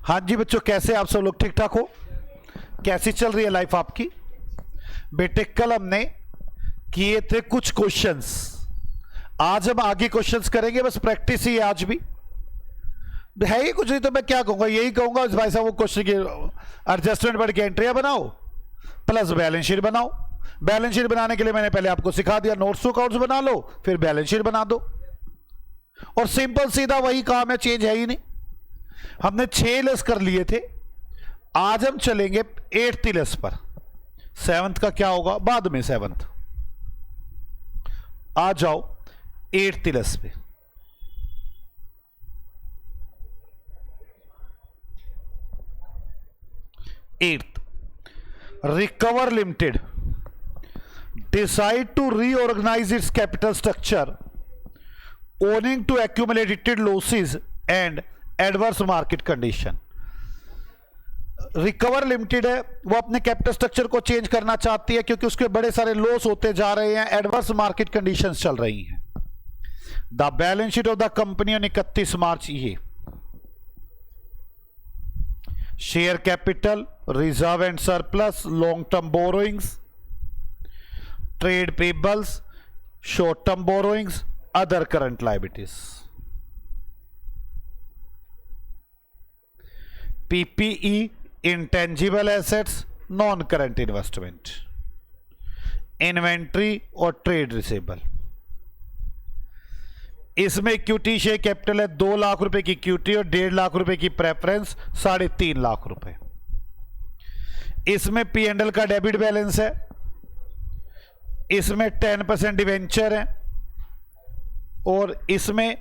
हाँ जी बच्चों, कैसे आप सब लोग? ठीक ठाक हो? कैसी चल रही है लाइफ आपकी? बेटे कल हमने किए थे कुछ क्वेश्चंस, आज हम आगे क्वेश्चंस करेंगे। बस प्रैक्टिस ही है, आज भी है ही कुछ नहीं। तो मैं क्या कहूंगा, यही कहूंगा भाई साहब वो क्वेश्चन की एडजस्टमेंट बढ़ के एंट्रियां बनाओ प्लस बैलेंस शीट बनाओ। बैलेंस शीट बनाने के लिए मैंने पहले आपको सिखा दिया, नोट्स टू अकाउंट्स बना लो, फिर बैलेंस शीट बना दो। और सिंपल सीधा वही काम है, चेंज है ही नहीं। हमने 6 लेस कर लिए थे, आज हम चलेंगे 8th लेस पर। 7th का क्या होगा बाद में, 7th। आ जाओ 8th लेस पे। Recover Limited decide to reorganize its capital structure owing to accumulated losses and adverse market condition। Recover limited है, वो अपने कैपिटल स्ट्रक्चर को चेंज करना चाहती है क्योंकि उसके बड़े सारे लॉस होते जा रहे हैं, एडवर्स मार्केट कंडीशंस चल रही हैं। The balance sheet of the company on 31 मार्च ये share capital, reserve and surplus, long term borrowings, trade payables, short term borrowings, other current liabilities. PPE, intangible assets, non current investment, inventory और trade receivable. इसमें equity share capital है 2 लाख रुपए की equity और 1.5 लाख रुपए की preference, 3.5 lakh रुपए। इसमें P&L का डेबिट बैलेंस है, इसमें 10% डिवेंचर है और इसमें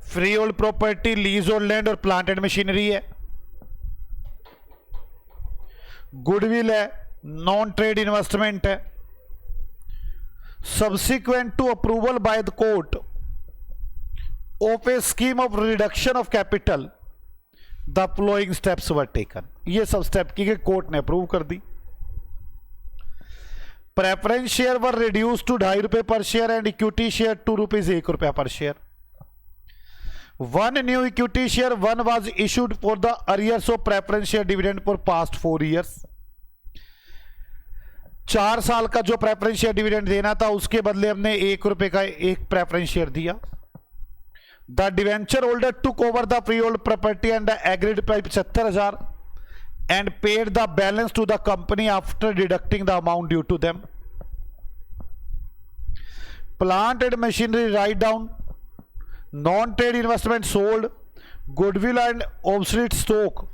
फ्री होल्ड प्रॉपर्टी, लीज और लैंड और प्लांट एंड मशीनरी है। गुडविल है, नॉन ट्रेड इन्वेस्टमेंट है। Subsequent to approval by the court of a scheme of reduction of capital the following steps were taken. ये सब स्टेप की court ने approve कर दी। Preference share were reduce to 2.5 रुपए per share and equity share 2 rupees 1 रुपया per share. 1 new equity share 1 was issued for the arrears of preference share dividend for past 4 years। 4 साल का जो preference share dividend देना था उसके बदले हमने 1 रुपए का एक प्रेफरेंस शेयर दिया। The debenture holder took over the free hold property and the agreed price 75,000 and paid the balance to the company after deducting the amount due to them. Plant and machinery write down, non trade investment sold, goodwill and obsolete stock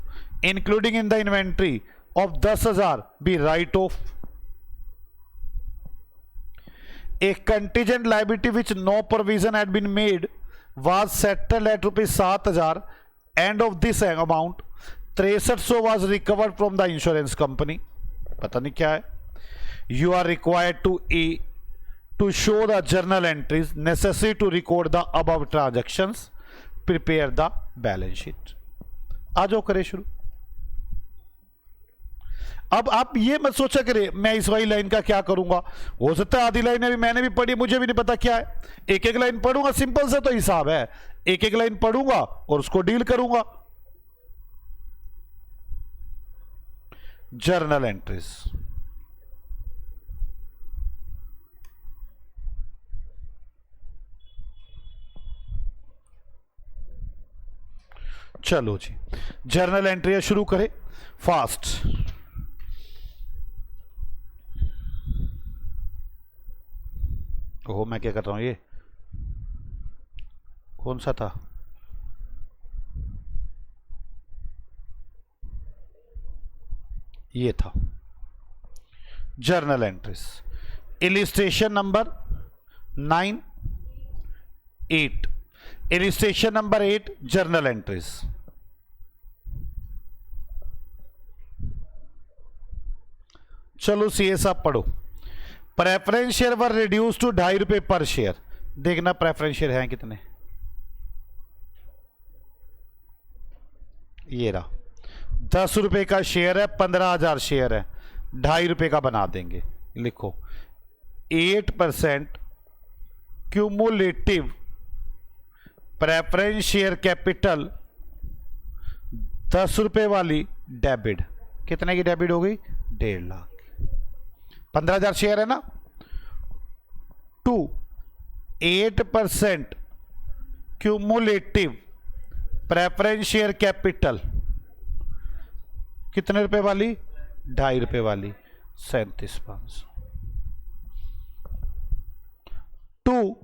including in the inventory of 10,000 be write off. A contingent liability which no provision had been made was settled at ₹7,000 and of this amount 6300 was recovered from the insurance company। पता नहीं क्या है। You are required to show the journal entries necessary to record the above transactions, prepare the balance sheet। आ जाओ करें शुरू। अब आप ये मत सोचा करें मैं इस वाली लाइन का क्या करूंगा, हो सकता है आधी लाइन अभी मैंने भी पढ़ी, मुझे भी नहीं पता क्या है। एक एक लाइन पढ़ूंगा, सिंपल सा तो हिसाब है, एक एक लाइन पढ़ूंगा और उसको डील करूंगा। जर्नल एंट्रीज, चलो जी जर्नल एंट्री शुरू करें फास्ट। ओह मैं क्या कर रहा हूं, ये कौन सा था? ये था journal entries. Illustration number 9, 8। Illustration number 8 journal entries. चलो सीए साहब पढ़ो। Preference share were reduce to 2.5 रुपए पर शेयर। देखना प्रेफरेंस शेयर हैं कितने, ये रहा 10 रुपए का शेयर है, 15,000 शेयर है, 2.5 रुपए का बना देंगे। लिखो 8% क्यूमुलेटिव प्रेफरेंस शेयर कैपिटल ₹10 वाली डेबिट, कितने की डेबिट हो गई? 1.5 लाख। 15,000 शेयर है ना। 2 8% क्यूमुलेटिव प्रेफरेंस शेयर कैपिटल, कितने रुपए वाली? ₹2.5 वाली, 37,500। 2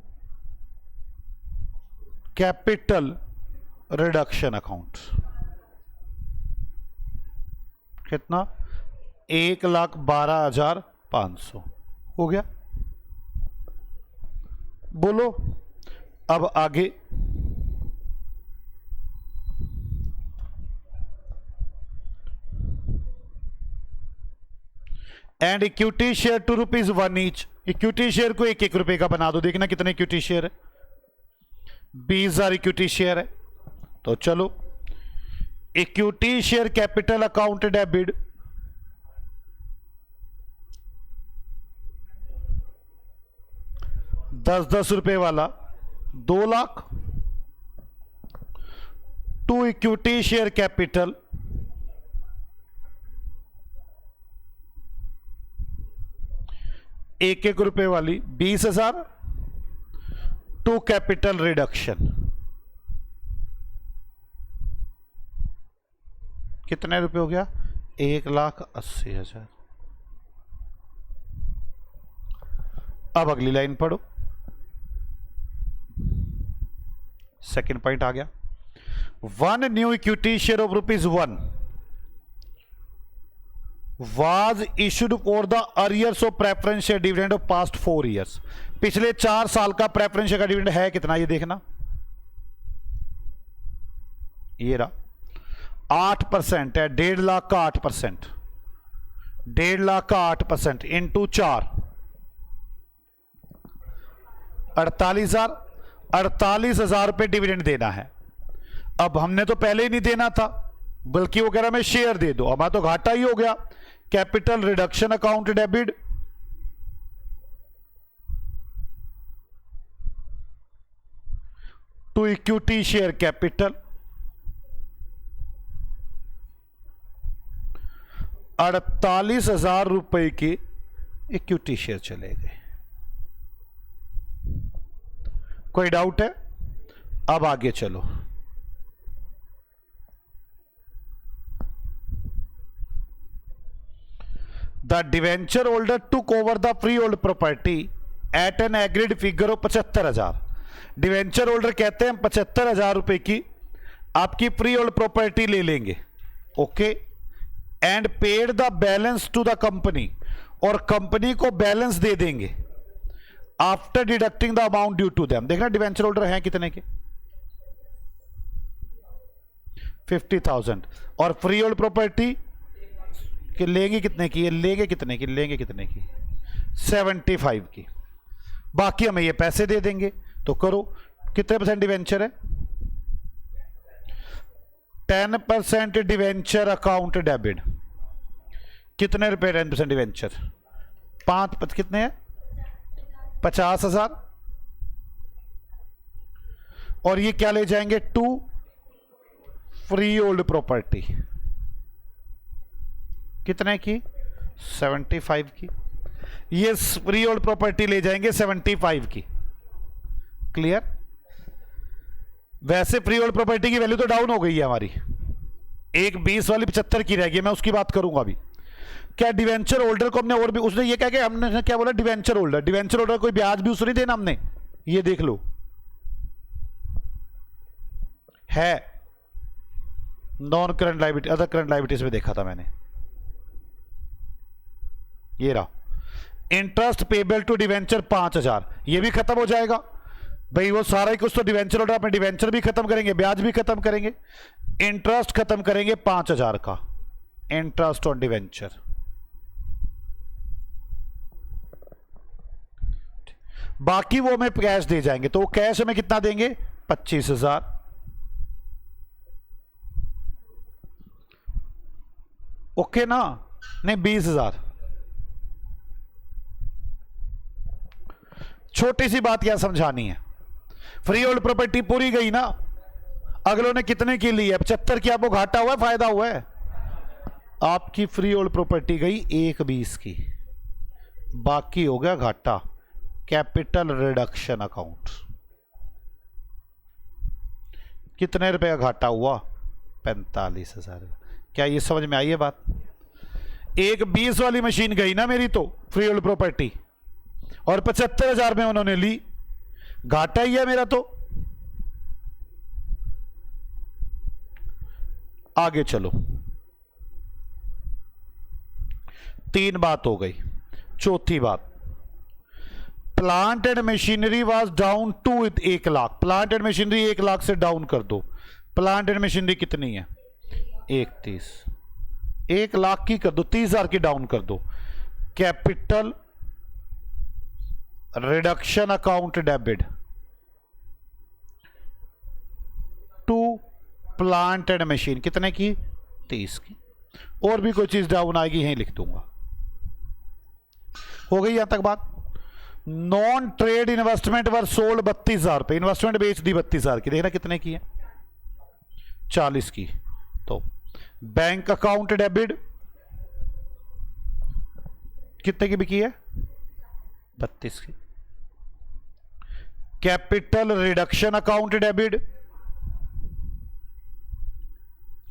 कैपिटल रिडक्शन अकाउंट, कितना? 1,12,500 हो गया। बोलो अब आगे। And equity share ₹2 each. Equity share को ₹1 का बना दो, देखना कितने इक्विटी शेयर है। 20,000 इक्विटी शेयर है। तो चलो equity share capital account debit, ₹10 वाला 2 लाख। 2 इक्विटी शेयर कैपिटल ₹1 वाली 20,000। 2 कैपिटल रिडक्शन, कितने रुपए हो गया? 1,80,000। अब अगली लाइन पढ़ो, सेकंड पॉइंट आ गया। 1 new equity share of ₹1 was issued for the arrears of preference share dividend of past 4 years। पिछले 4 साल का प्रेफरेंस शेयर का डिविडेंड है कितना? ये देखना, ये रहा 8% है। 1.5 लाख का 8%, 1.5 लाख का 8% इंटू 4, 48,000। 48,000 रुपये डिविडेंड देना है। अब हमने तो पहले ही नहीं देना था, बल्कि वो कह रहा मैं शेयर दे दो, हमारा तो घाटा ही हो गया। Capital reduction account debit, to equity share capital 48,000 रुपए के इक्विटी शेयर चले गए। कोई डाउट है? अब आगे चलो। The debenture holder took over the freehold property at an agreed figure of 75,000। Debenture holder कहते हैं 75,000 रुपए की आपकी फ्री होल्ड प्रॉपर्टी ले लेंगे, okay, and paid the balance to the company, और कंपनी को बैलेंस दे देंगे after deducting the amount due to them. देखना डिवेंचर होल्डर हैं कितने के? 50,000। और फ्री होल्ड प्रॉपर्टी कि लेंगे कितने की? ये लेंगे कितने की? लेंगे कितने की? 75 की। बाकी हमें ये पैसे दे देंगे। तो करो, कितने % डिवेंचर है? 10% डिवेंचर अकाउंट डेबिट, कितने रुपए 10% डिवेंचर? 5 कितने हैं? 50,000। और ये क्या ले जाएंगे? 2 फ्री होल्ड प्रॉपर्टी, कितने की? 75 की। ये फ्री होल्ड प्रॉपर्टी ले जाएंगे 75 की। क्लियर? वैसे फ्री होल्ड प्रॉपर्टी की वैल्यू तो डाउन हो गई है हमारी, एक 20 वाली 75 की रहेगी। मैं उसकी बात करूंगा अभी। क्या डिवेंचर होल्डर को हमने और भी, उसने ये कह के हमने क्या बोला? डिवेंचर होल्डर, डिवेंचर होल्डर कोई ब्याज भी उसने देना हमने, ये देख लो है non current liability, other current liabilities में देखा था मैंने। ये रहा इंटरेस्ट पेबल टू डिवेंचर 5,000, ये भी खत्म हो जाएगा भाई। वो सारा ही कुछ तो डिवेंचर होगा, अपने डिवेंचर भी खत्म करेंगे, ब्याज भी खत्म करेंगे, इंटरेस्ट खत्म करेंगे 5,000 का इंटरेस्ट ऑन डिवेंचर। बाकी वो हमें कैश दे जाएंगे, तो वो कैश हमें कितना देंगे? 25,000। ओके ना? नहीं 20,000। छोटी सी बात क्या समझानी है? फ्री होल्ड प्रॉपर्टी पूरी गई ना, अगलों ने कितने की ली है? 75 की। आपको घाटा हुआ है, फायदा हुआ है? आपकी फ्री होल्ड प्रॉपर्टी गई 1,20 की, बाकी हो गया घाटा। कैपिटल रिडक्शन अकाउंट, कितने रुपए का घाटा हुआ? 45,000। क्या ये समझ में आई है बात? 1,20 वाली मशीन गई ना मेरी तो फ्री होल्ड प्रॉपर्टी, और 75,000 में उन्होंने ली, घाटा ही है मेरा। तो आगे चलो, 3 बात हो गई। चौथी बात, plant and machinery was down to 1 lakh. Plant and machinery 1 lakh से डाउन कर दो। प्लांट एंड मशीनरी कितनी है? 1,30। 1 लाख की कर दो, 30,000 की डाउन कर दो। Capital reduction account debit to plant and machine, कितने की? 30 की। और भी कोई चीज डाउन आएगी यहीं लिख दूंगा। हो गई यहां तक बात? Non trade investment were sold 32,000 रुपए। इन्वेस्टमेंट बेच दी 32,000 की। देखना कितने की है? 40 की। तो बैंक अकाउंट डेबिट कितने की बिकी है? 32 की। Capital reduction account debit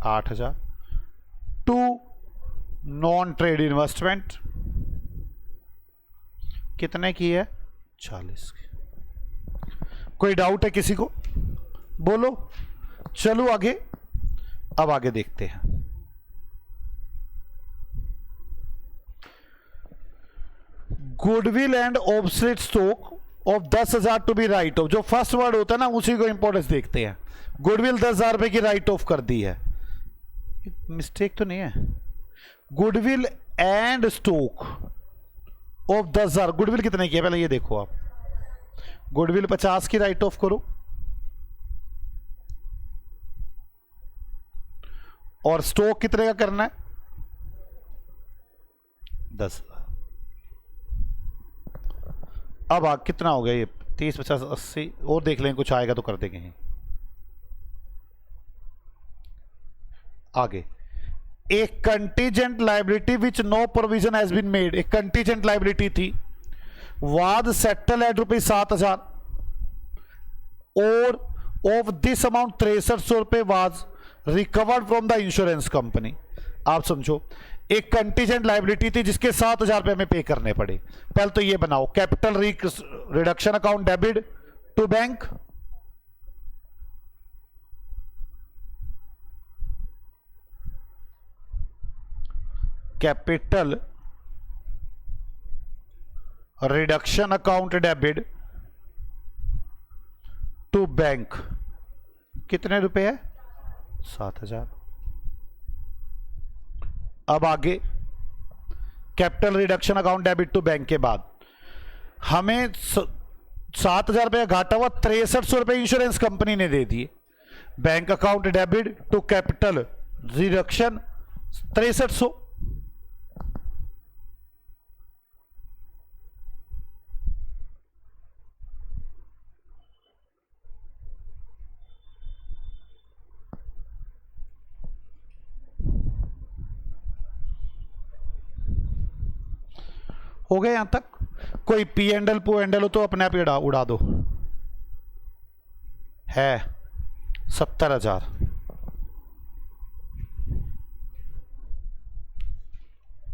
8,000 to non trade investment कितने की है? 40 की। कोई डाउट है किसी को? बोलो। चलो आगे, अब आगे देखते हैं। Goodwill and obsolete stock of 10,000 to be write off. जो फर्स्ट वर्ड होता है ना, उसी को इंपॉर्टेंस देखते हैं। गुडविल 10,000 रुपए की राइट ऑफ कर दी है, मिस्टेक तो नहीं है? Goodwill and stock of 10,000। Goodwill कितने की है पहले ये देखो आप। गुडविल 50 की राइट ऑफ करो, और स्टॉक कितने का करना है? 10,000। अब कितना हो गया ये? 30, 50, 80 और देख लेंगे, कुछ आएगा तो कर देंगे। आगे, एक contingent liability which no provision has been made. एक कंटीजेंट लाइबिलिटी थी, वाद सेटल एट ₹7,000 और ऑफ दिस अमाउंट 6300 रुपए was recovered from the insurance company. आप समझो, एक कंटीजेंट लाइबिलिटी थी जिसके 7,000 रुपए हमें पे करने पड़े। पहले तो ये बनाओ, capital reduction account debit to bank, capital reduction account debit to bank कितने रुपए है? 7,000। अब आगे, capital reduction account debit to bank के बाद हमें 7,000 रुपए का घाटा हुआ, 6300 रुपए इंश्योरेंस कंपनी ने दे दिए। Bank account debit to capital reduction 6300। हो गए यहां तक? कोई पी एंडल पू एंडल हो तो अपने आप उड़ा दो। है 70,000।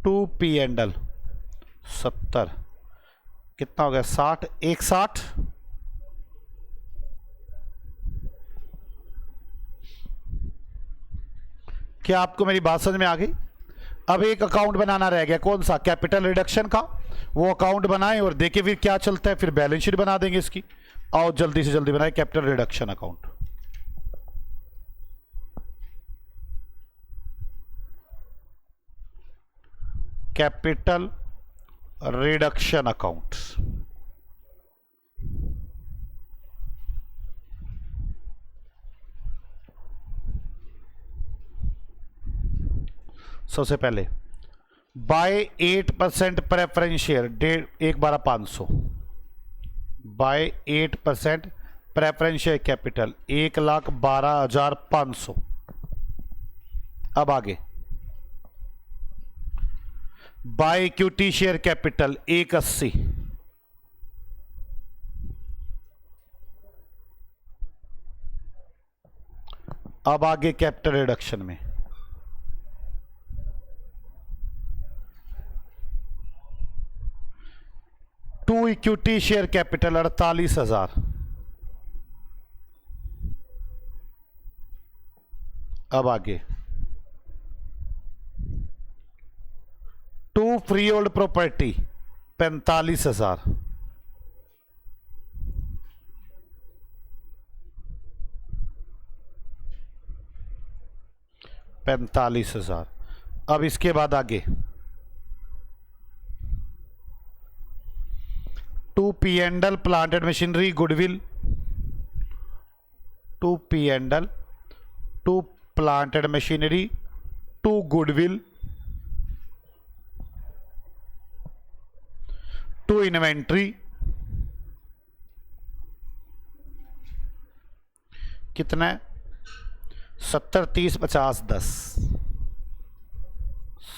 टू पी एंडल 70, कितना हो गया? 60, 160। क्या आपको मेरी बात समझ में आ गई? अब एक अकाउंट बनाना रह गया, कौन सा? कैपिटल रिडक्शन का। वो अकाउंट बनाएं और देखें फिर क्या चलता है, फिर बैलेंस शीट बना देंगे इसकी। आओ जल्दी से जल्दी बनाएं capital reduction account. Capital reduction account, सबसे पहले by 8% preference share 1/500, by 8% preference share capital 1,12,500। अब आगे बाय इक्विटी शेयर कैपिटल 1,80। अब आगे कैपिटल रिडक्शन में टू इक्विटी शेयर कैपिटल 48,000। अब आगे टू फ्री होल्ड प्रॉपर्टी 45,000। अब इसके बाद आगे to P and L plant and machinery goodwill, to P and L, to plant and machinery, to goodwill, to inventory कितना है 70, 30, 50, 10।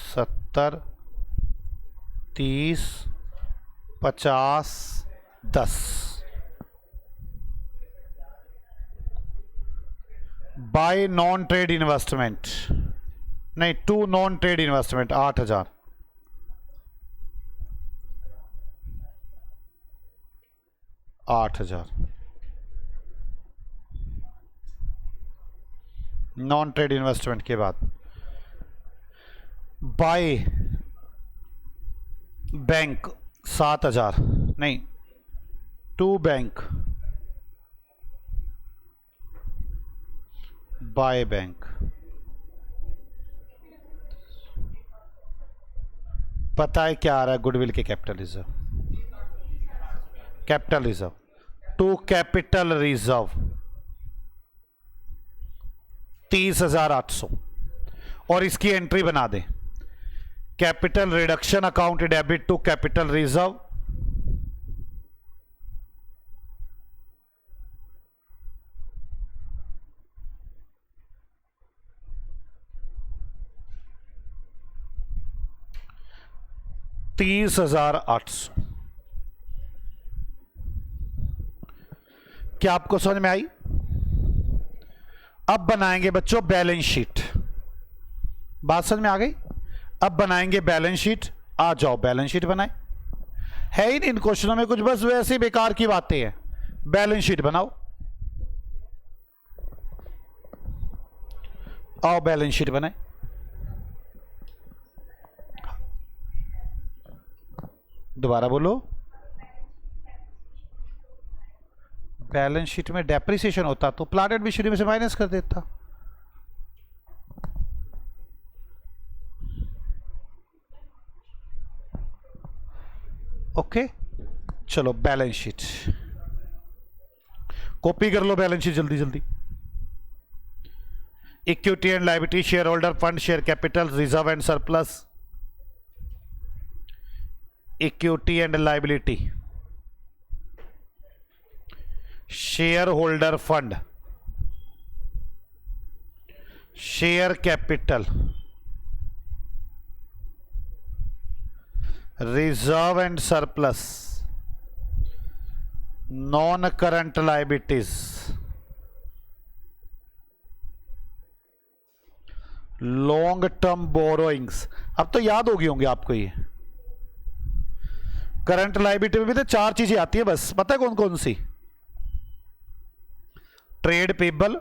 70, 30, 50, 10। बाय नॉन ट्रेड इन्वेस्टमेंट नहीं, to non trade investment 8,000। Non trade investment के बाद by bank 7,000 नहीं, to bank, by bank. पता है क्या आ रहा है गुडविल के capital reserve, capital reserve to capital reserve 30,800। और इसकी एंट्री बना दें capital reduction account debit to capital reserve, $30,800। क्या आपको समझ में आई? अब बनाएंगे बच्चों बैलेंस शीट। बात समझ में आ गई? अब बनाएंगे बैलेंस शीट। आ जाओ बैलेंस शीट बनाए। है ही नहीं इन क्वेश्चनों में कुछ, बस वैसे बेकार की बातें हैं। बैलेंस शीट बनाओ, आओ बैलेंस शीट बनाए। दोबारा बोलो। बैलेंस शीट में डेप्रिसिएशन होता तो प्लांट एंड मशीनरी में से माइनस कर देता। ओके चलो बैलेंस शीट कॉपी कर लो। बैलेंस शीट जल्दी जल्दी। Equity and liability, share holder fund, share capital, reserve and surplus. Equity and liability, share holder fund, share capital, reserve and surplus, non current liabilities, long term borrowings. अब तो याद होगी होंगे आपको ये। करंट लायबिलिटी में भी तो 4 चीजें आती है बस, पता है कौन कौन सी? ट्रेड पेबल,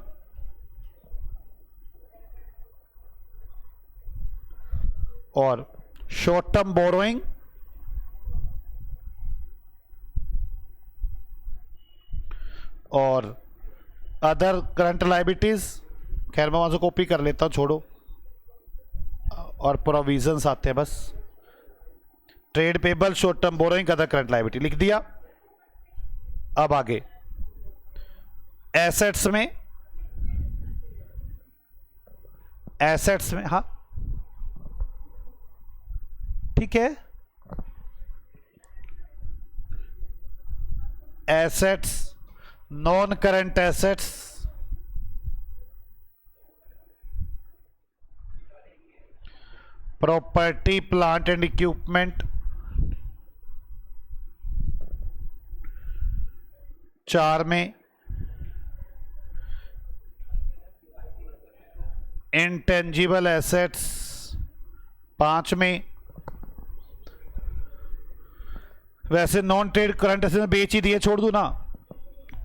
और शॉर्ट टर्म बोरोइंग, और अदर करंट लायबिलिटीज। खैर मैं वहां से कॉपी कर लेता हूं, छोड़ो। और प्रोविजंस आते हैं बस। Trade payable, short term borrowing, other current liability लिख दिया। अब आगे एसेट्स में, एसेट्स में, हाँ ठीक है। Assets non current assets, property plant and equipment, 4 में इंटेंजिबल एसेट्स, 5 में वैसे नॉन ट्रेड करंट एसेट्स में बेच ही दिए, छोड़ दूं ना।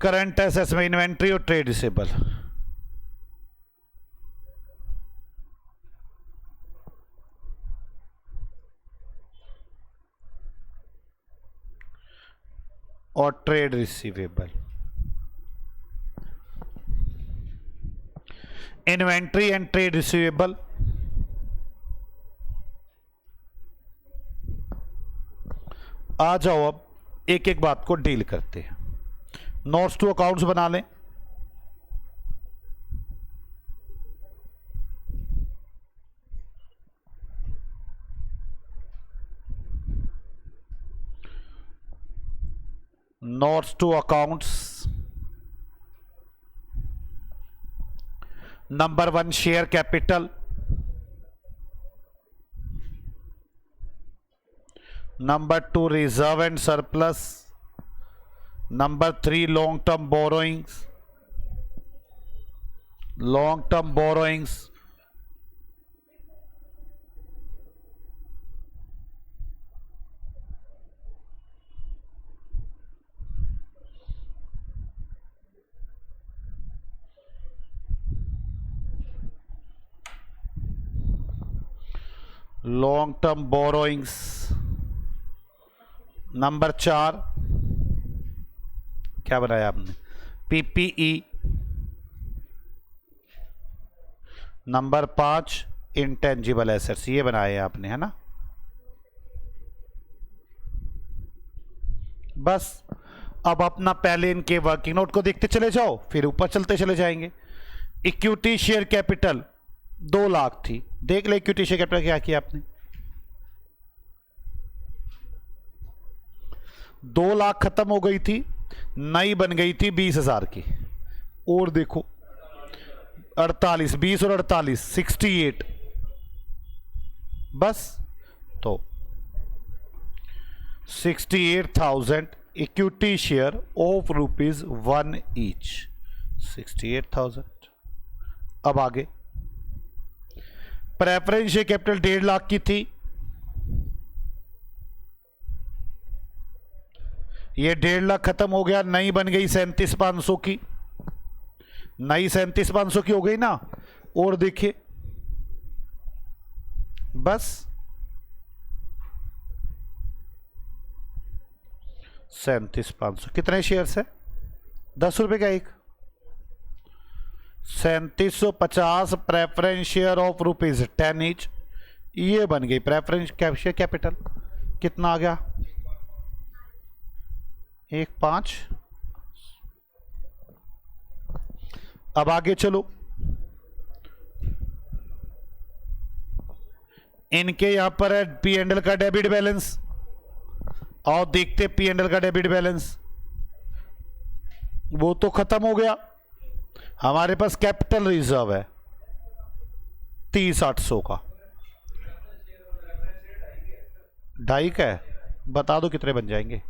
करंट एसेट्स में इन्वेंट्री और ट्रेड रिसीवेबल, और trade receivable. Inventory and trade receivable, आ जाओ अब एक एक बात को डील करते हैं। नोट्स टू अकाउंट्स बना लें। Notes to accounts, number 1 share capital, number 2 reserve and surplus, number 3 long term borrowings, long term borrowings, long term borrowings, number 4 क्या बनाया आपने, पीपीई, नंबर 5 इंटेंजिबल एसेट्स, ये बनाए आपने, है ना। बस अब अपना पहले इनके वर्किंग नोट को देखते चले जाओ, फिर ऊपर चलते चले जाएंगे। इक्विटी शेयर कैपिटल 2 लाख थी, देख ले इक्विटी शेयर कैपिटल क्या किया आपने, 2 लाख खत्म हो गई थी, नई बन गई थी 20,000 की, और देखो 48, 20 और 48 68, बस तो 68,000 इक्विटी शेयर ऑफ ₹1 ईच, 68,000। अब आगे प्रेफरेंस शेयर कैपिटल 1.5 लाख की थी, ये 1.5 लाख खत्म हो गया, नई बन गई 37,500 की, नई 37,500 की हो गई ना। और देखिए बस 37,500 कितने शेयर्स है, 10 रुपए का एक, 3750 प्रेफरेंस शेयर ऑफ ₹10 ईच, ये बन गई प्रेफरेंस शेयर कैपिटल। कितना आ गया, 1.5। अब आगे चलो, इनके यहां पर है पी एंड एल का डेबिट बैलेंस, और देखते पी एंड एल का डेबिट बैलेंस, वो तो खत्म हो गया। हमारे पास कैपिटल रिजर्व है 30,800 का, 2.5 का है, बता दो कितने बन जाएंगे।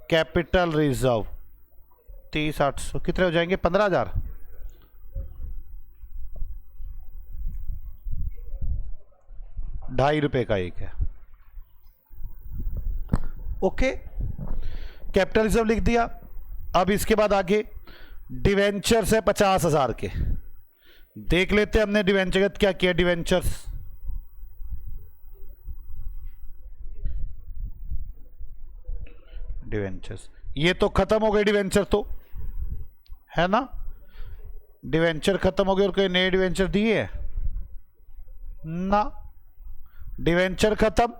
कैपिटल रिजर्व 30,800 कितने हो जाएंगे, 15,000। ₹2.5 का एक है, ओके। कैपिटल रिजर्व लिख दिया। अब इसके बाद आगे डिवेंचर्स है 50,000 के, देख लेते हैं हमने डिवेंचर क्या किया। डिवेंचर्स ये तो खत्म हो गए डिवेंचर, तो है ना, डिवेंचर खत्म हो गए, और कोई नए डिवेंचर दिए ना, डिवेंचर खत्म,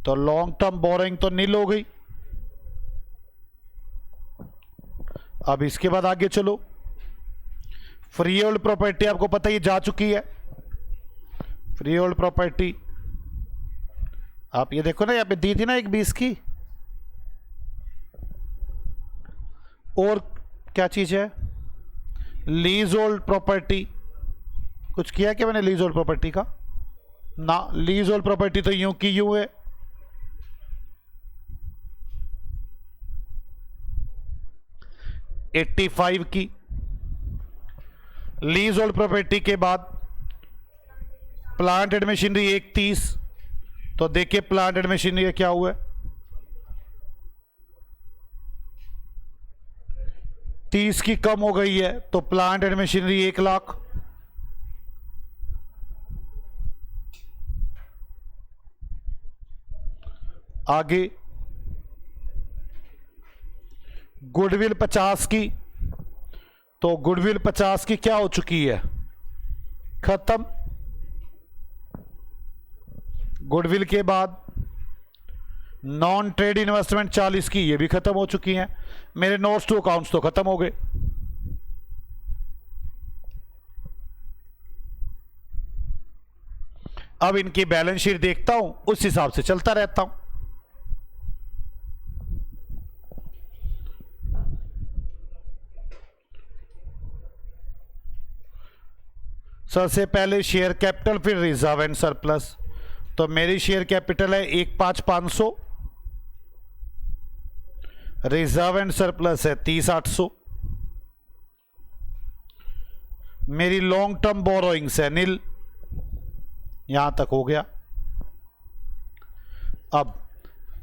तो लॉन्ग टर्म बोरोइंग तो नील हो गई। अब इसके बाद आगे चलो, फ्री होल्ड प्रॉपर्टी आपको पता ही जा चुकी है। फ्री होल्ड प्रॉपर्टी आप ये देखो ना, यहाँ पे दी थी ना एक 20 की, और क्या चीज है, लीज होल्ड प्रॉपर्टी। कुछ किया क्या मैंने लीज होल्ड प्रॉपर्टी का? ना, लीज होल्ड प्रॉपर्टी तो यूं की यूं है। $85 की लीज होल्ड प्रॉपर्टी के बाद प्लांट एंड मशीनरी 130। तो देखिए प्लांट एंड मशीनरी का क्या हुआ है, 30 की कम हो गई है, तो प्लांट एंड मशीनरी 1 लाख। आगे गुडविल 50 की, तो गुडविल 50 की क्या हो चुकी है, खत्म। गुडविल के बाद नॉन ट्रेड इन्वेस्टमेंट 40 की, ये भी खत्म हो चुकी हैं। मेरे नोट्स टू अकाउंट्स तो खत्म हो गए। अब इनकी बैलेंस शीट देखता हूं, उस हिसाब से चलता रहता हूं। सबसे पहले शेयर कैपिटल, फिर रिजर्व एंड सरप्लस। तो मेरी शेयर कैपिटल है 15,500, रिजर्व एंड सरप्लस है 30,800, मेरी लॉन्ग टर्म बोरोइंग्स है नील। यहां तक हो गया। अब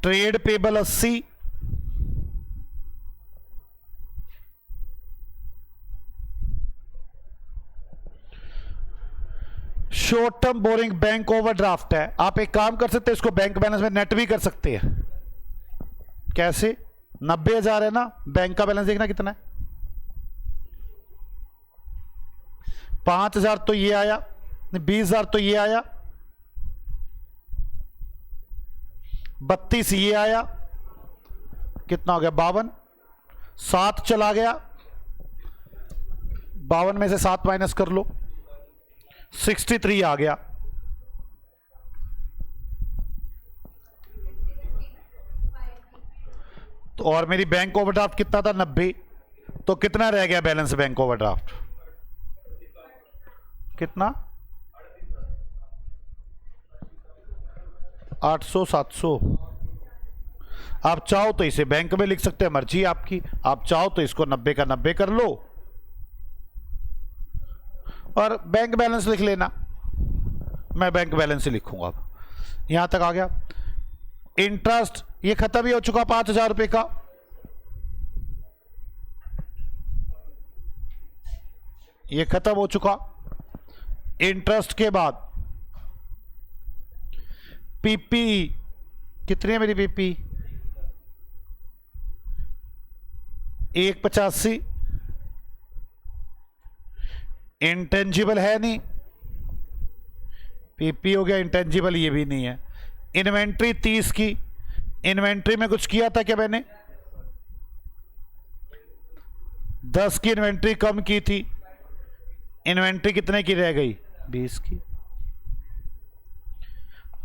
trade payable 80, short term borrowing bank overdraft है। आप एक काम कर सकते हैं, इसको बैंक बैलेंस में नेट भी कर सकते हैं। कैसे? 90,000 है ना, बैंक का बैलेंस देखना कितना है, 5,000 तो ये आया, 20,000 तो ये आया, 32 ये आया, कितना हो गया 52, 7 चला गया, 52 में से 7 माइनस कर लो, 63 आ गया। तो और मेरी बैंक ओवरड्राफ्ट कितना था 90, तो कितना रह गया बैलेंस बैंक ओवरड्राफ्ट, कितना 800 700। आप चाहो तो इसे बैंक में लिख सकते हैं, मर्जी आपकी। आप चाहो तो इसको 90 का 90 कर लो और बैंक बैलेंस लिख लेना। मैं बैंक बैलेंस ही लिखूंगा। अब यहां तक आ गया। इंटरेस्ट ये खत्म ही हो चुका 5,000 रुपए का। ये खत्म हो चुका। इंटरेस्ट के बाद पीपी कितनी है मेरी पीपी, 185। इंटेंजिबल है नहीं, पीपी हो गया, इंटेंजिबल ये भी नहीं है। इन्वेंट्री 30 की, इन्वेंट्री में कुछ किया था क्या मैंने, 10 की इन्वेंट्री कम की थी। इन्वेंट्री कितने की रह गई, 20 की।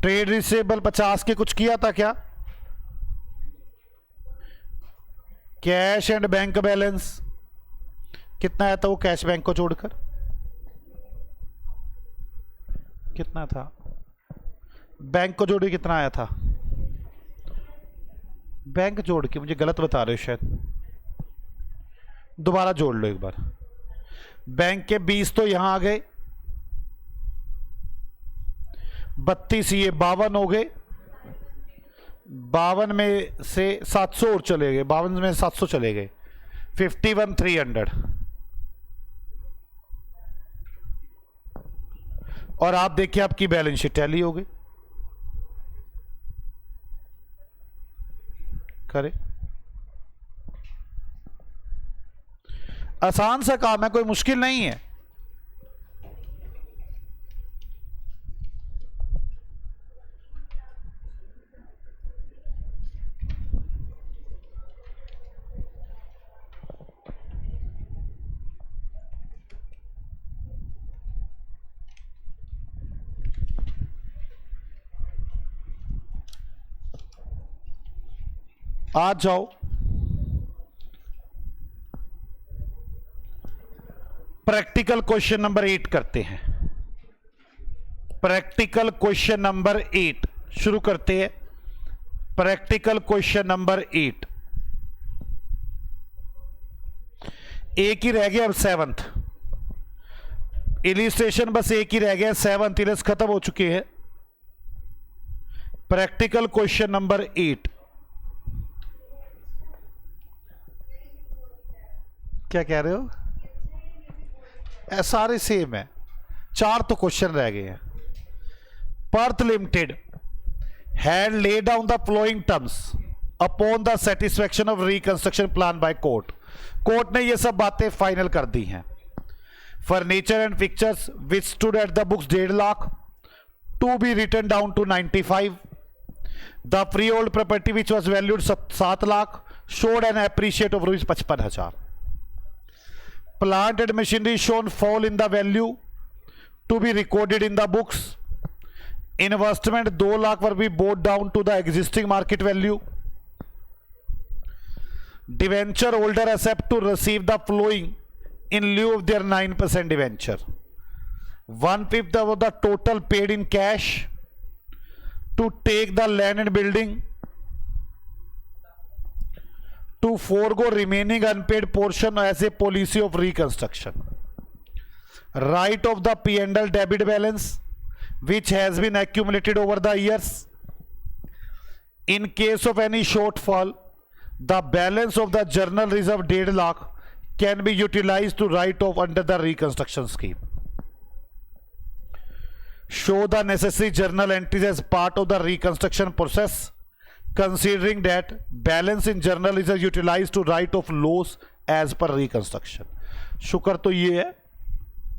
ट्रेड रिसीवेबल 50 के, कुछ किया था क्या, कैश एंड बैंक बैलेंस कितना आया था, वो कैश बैंक को जोड़कर कितना था, बैंक को जोड़ के कितना आया था, बैंक जोड़ के मुझे गलत बता रहे हो शायद, दोबारा जोड़ लो एक बार। बैंक के 20 तो यहां आ गए, 32 ये 52 हो गए, 52 में से 700 और चले गए, 52 में 700 चले गए, 51,300। और आप देखिए आपकी बैलेंस शीट टैली हो गई। करे, आसान सा काम है, कोई मुश्किल नहीं है। आ जाओ। प्रैक्टिकल क्वेश्चन नंबर 8 करते हैं। प्रैक्टिकल क्वेश्चन नंबर 8 शुरू करते हैं। प्रैक्टिकल क्वेश्चन नंबर 8, एक ही रह गया अब 7th इलिस्ट्रेशन, बस एक ही रह गया 7th इलिस्ट खत्म हो चुके हैं। प्रैक्टिकल क्वेश्चन नंबर 8, क्या कह रहे हो? सारे सेम है, 4 तो क्वेश्चन रह गए हैं। Perth limited had laid down the following terms upon the satisfaction of reconstruction plan by court। Court ने ये सब बातें फाइनल कर दी हैं। Furniture and pictures which stood at the books 1.5 lakh to be written down to 95। The free hold property which was valued 7 lakh showed an appreciate of rupees 55,000। Plant and machinery shown fall in the value to be recorded in the books. Investment 2 lakh were be bought down to the existing market value. Debenture holder accept to receive the following in lieu of their 9% debenture। 1/5 of the total paid in cash to take the land and building, to forego remaining unpaid portion as a policy of reconstruction। Right of the P&L debit balance which has been accumulated over the years। In case of any shortfall, the balance of the journal reserve 1.5 lakh can be utilized to write off under the reconstruction scheme। Show the necessary journal entries as part of the reconstruction process, considering that balance in journal is utilized to write off loss as per reconstruction। शुक्र तो ये है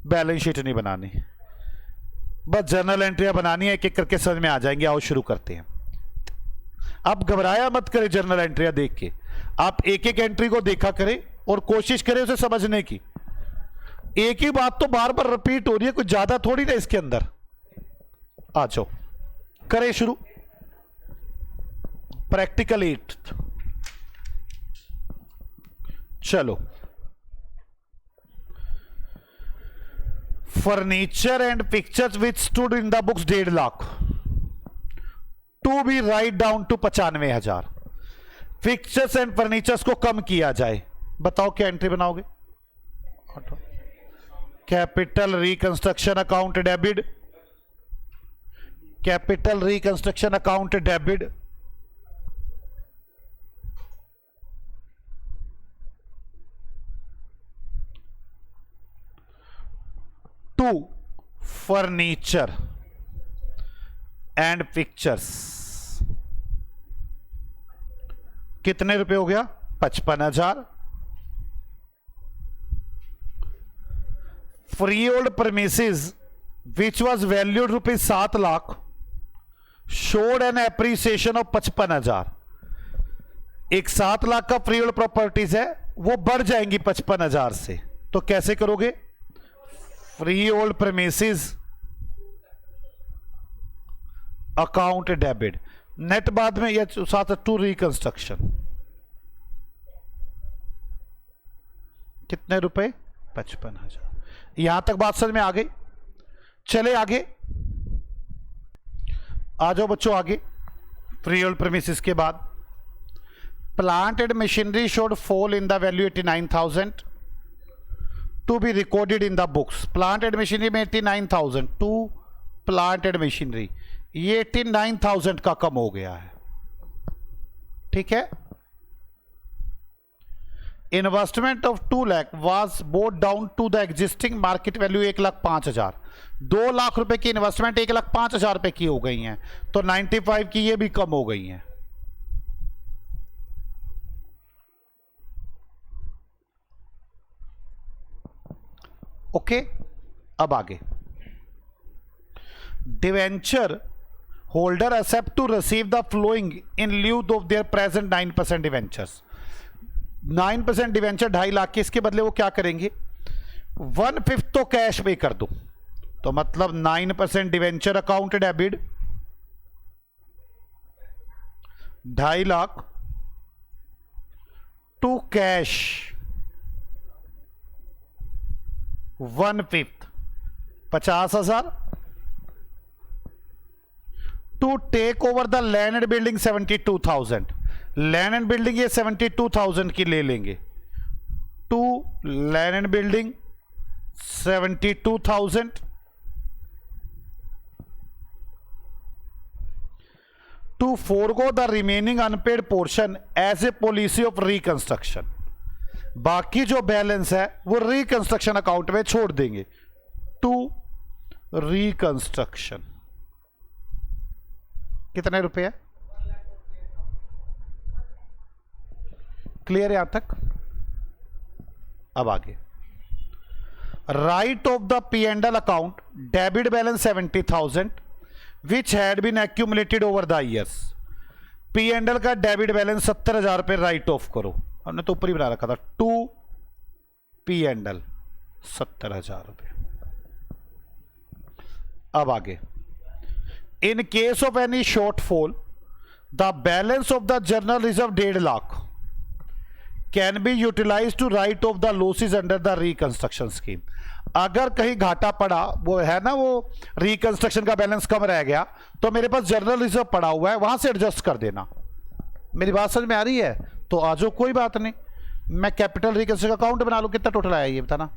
balance sheet नहीं बनानी, बस journal एंट्रियां बनानी है, एक एक करके समझ में आ जाएंगे। आओ शुरू करते हैं। अब घबराया मत करें, जर्नल एंट्रियां देख के आप एक एक एंट्री को देखा करें और कोशिश करें उसे समझने की। एक ही बात तो बार बार रिपीट हो रही है, कुछ ज्यादा थोड़ी ना इसके अंदर। आ जाओ करें शुरू। प्रैक्टिकल 8 चलो। Furniture and pictures which stood in the books 1.5 lakh to be write down to 95,000। Pictures and furnitures को कम किया जाए। बताओ क्या एंट्री बनाओगे? Capital reconstruction account debit, capital reconstruction account debit to furniture and pictures. कितने रुपए हो गया? 55,000। Freehold premises which was valued rupees 7 lakh showed an appreciation of 55,000। एक 7 लाख का फ्रीहोल्ड प्रॉपर्टीज है, वो बढ़ जाएंगी 55,000 से। तो कैसे करोगे? Freehold premises account debit, net बाद में यह साथ टू रिकंस्ट्रक्शन। कितने रुपए? 55,000। यहां तक बात समझ में आ गई? चले आगे, आ जाओ बच्चों आगे। फ्रीहोल्ड प्रीमिसेस के बाद plant and machinery should fall in the value 89,000 to be recorded in the books. Plant and machinery में 89,000 टू प्लांट एंड मशीनरी, ये 89,000 का कम हो गया है। ठीक है। Investment of 2 lakh was bought down to the existing market value 1,05,000। 2 lakh रुपए की इन्वेस्टमेंट 1,05,000 रुपए की हो गई हैं, तो 95 की ये भी कम हो गई हैं। ओके, अब आगे। Debenture holder accept to receive the following in lieu of their present 9% debentures. 9% debenture 2.5 lakh के, इसके बदले वो क्या करेंगे? 1/5 तो कैश पे कर दो, तो मतलब 9% debenture account debit 2.5 lakh to cash 1/5 50,000 to take over the land and building 72,000। Land and building ये 72,000 की ले लेंगे। To land and building 72,000 to forego the remaining unpaid portion as a policy of reconstruction. बाकी जो बैलेंस है वो reconstruction account में छोड़ देंगे। टू रिकंस्ट्रक्शन कितने रुपए? क्लियर है यहां तक? अब आगे write off the P and L account debit balance 70,000 which had been accumulated over the years. P and L का डेबिट बैलेंस 70,000 रुपए राइट ऑफ करो। हमने तो ऊपर ही बना रखा था। टू पी एंड एल 70,000 रुपए। अब आगे in case of any shortfall the balance of the general reserve 1.5 lakh can be utilise to write off the losses under the reconstruction scheme. अगर कहीं घाटा पड़ा, वो है ना, वो रिकंस्ट्रक्शन का बैलेंस कम रह गया, तो मेरे पास जनरल रिजर्व पड़ा हुआ है, वहां से एडजस्ट कर देना। मेरी बात समझ में आ रही है? तो आ जाओ, कोई बात नहीं। मैं कैपिटल रिकंस्ट्रक्शन अकाउंट बना लूं। कितना टोटल आया ये बताना?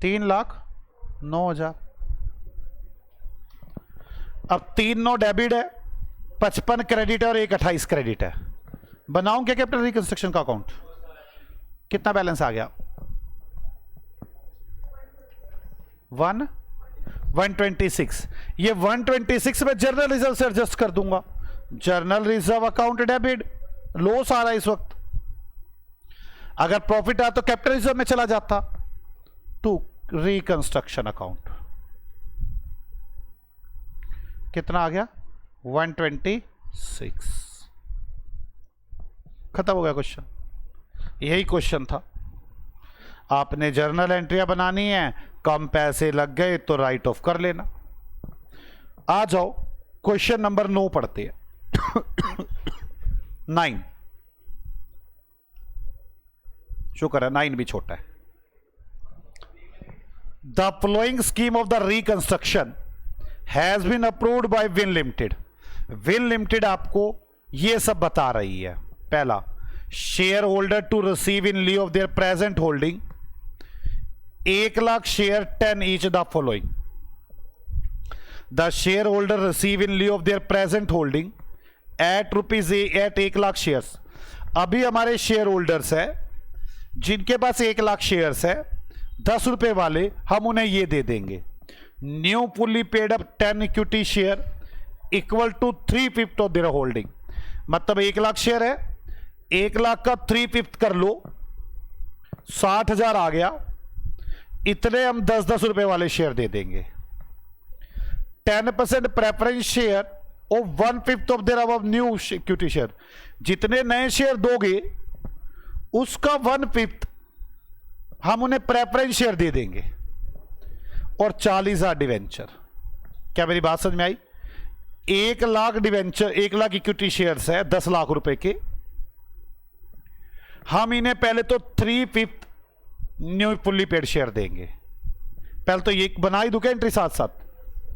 3,09,000। अब 3,9 डेबिट है, 55 क्रेडिट है और 1,28 क्रेडिट है। बनाऊं क्या कैपिटल रिकंस्ट्रक्शन का अकाउंट? कितना बैलेंस आ गया? 126। ये 126 में जनरल रिजर्व से एडजस्ट कर दूंगा। General reserve account debit, loss आ रहा है इस वक्त। अगर प्रॉफिट आता तो कैपिटल रिजर्व में चला जाता। टू रिकंस्ट्रक्शन अकाउंट कितना आ गया? 126। खत्म हो गया क्वेश्चन। यही क्वेश्चन था। आपने जर्नल एंट्रियां बनानी है, कम पैसे लग गए तो राइट ऑफ कर लेना। आ जाओ क्वेश्चन नंबर 9 पढ़ते हैं। 9 शुक्र है 9 भी छोटा है। The following scheme of the reconstruction has been approved by Win limited. Win limited आपको यह सब बता रही है। पहला, share holder to receive in lieu of their present holding 1 lakh share 10 each the following. The share holder receive in lieu of their present holding at rupees at 1 lakh shares. अभी हमारे share holders है जिनके पास 1 लाख शेयर्स है, 10 रुपए वाले, हम उन्हें ये दे देंगे। New fully paid up 10 equity share equal to 3/5 of their holding. मतलब 1 लाख शेयर है, 1 लाख का 3/5 कर लो, 60,000 आ गया। इतने हम 10-10 रुपए वाले शेयर दे देंगे। 10% प्रेफरेंस शेयर और 1/5 ऑफ देयर अब न्यू इक्विटी शेयर। जितने नए शेयर दोगे उसका 1/5 हम उन्हें प्रेफरेंस शेयर दे देंगे और 40,000 डिवेंचर। क्या मेरी बात समझ में आई? 1 lakh debenture, 1 lakh equity shares है 10 लाख रुपए के। हम इन्हें पहले तो 3/5 न्यू फुल्ली पेड शेयर देंगे। पहले तो ये बना ही दूं क्या एंट्री साथ साथ?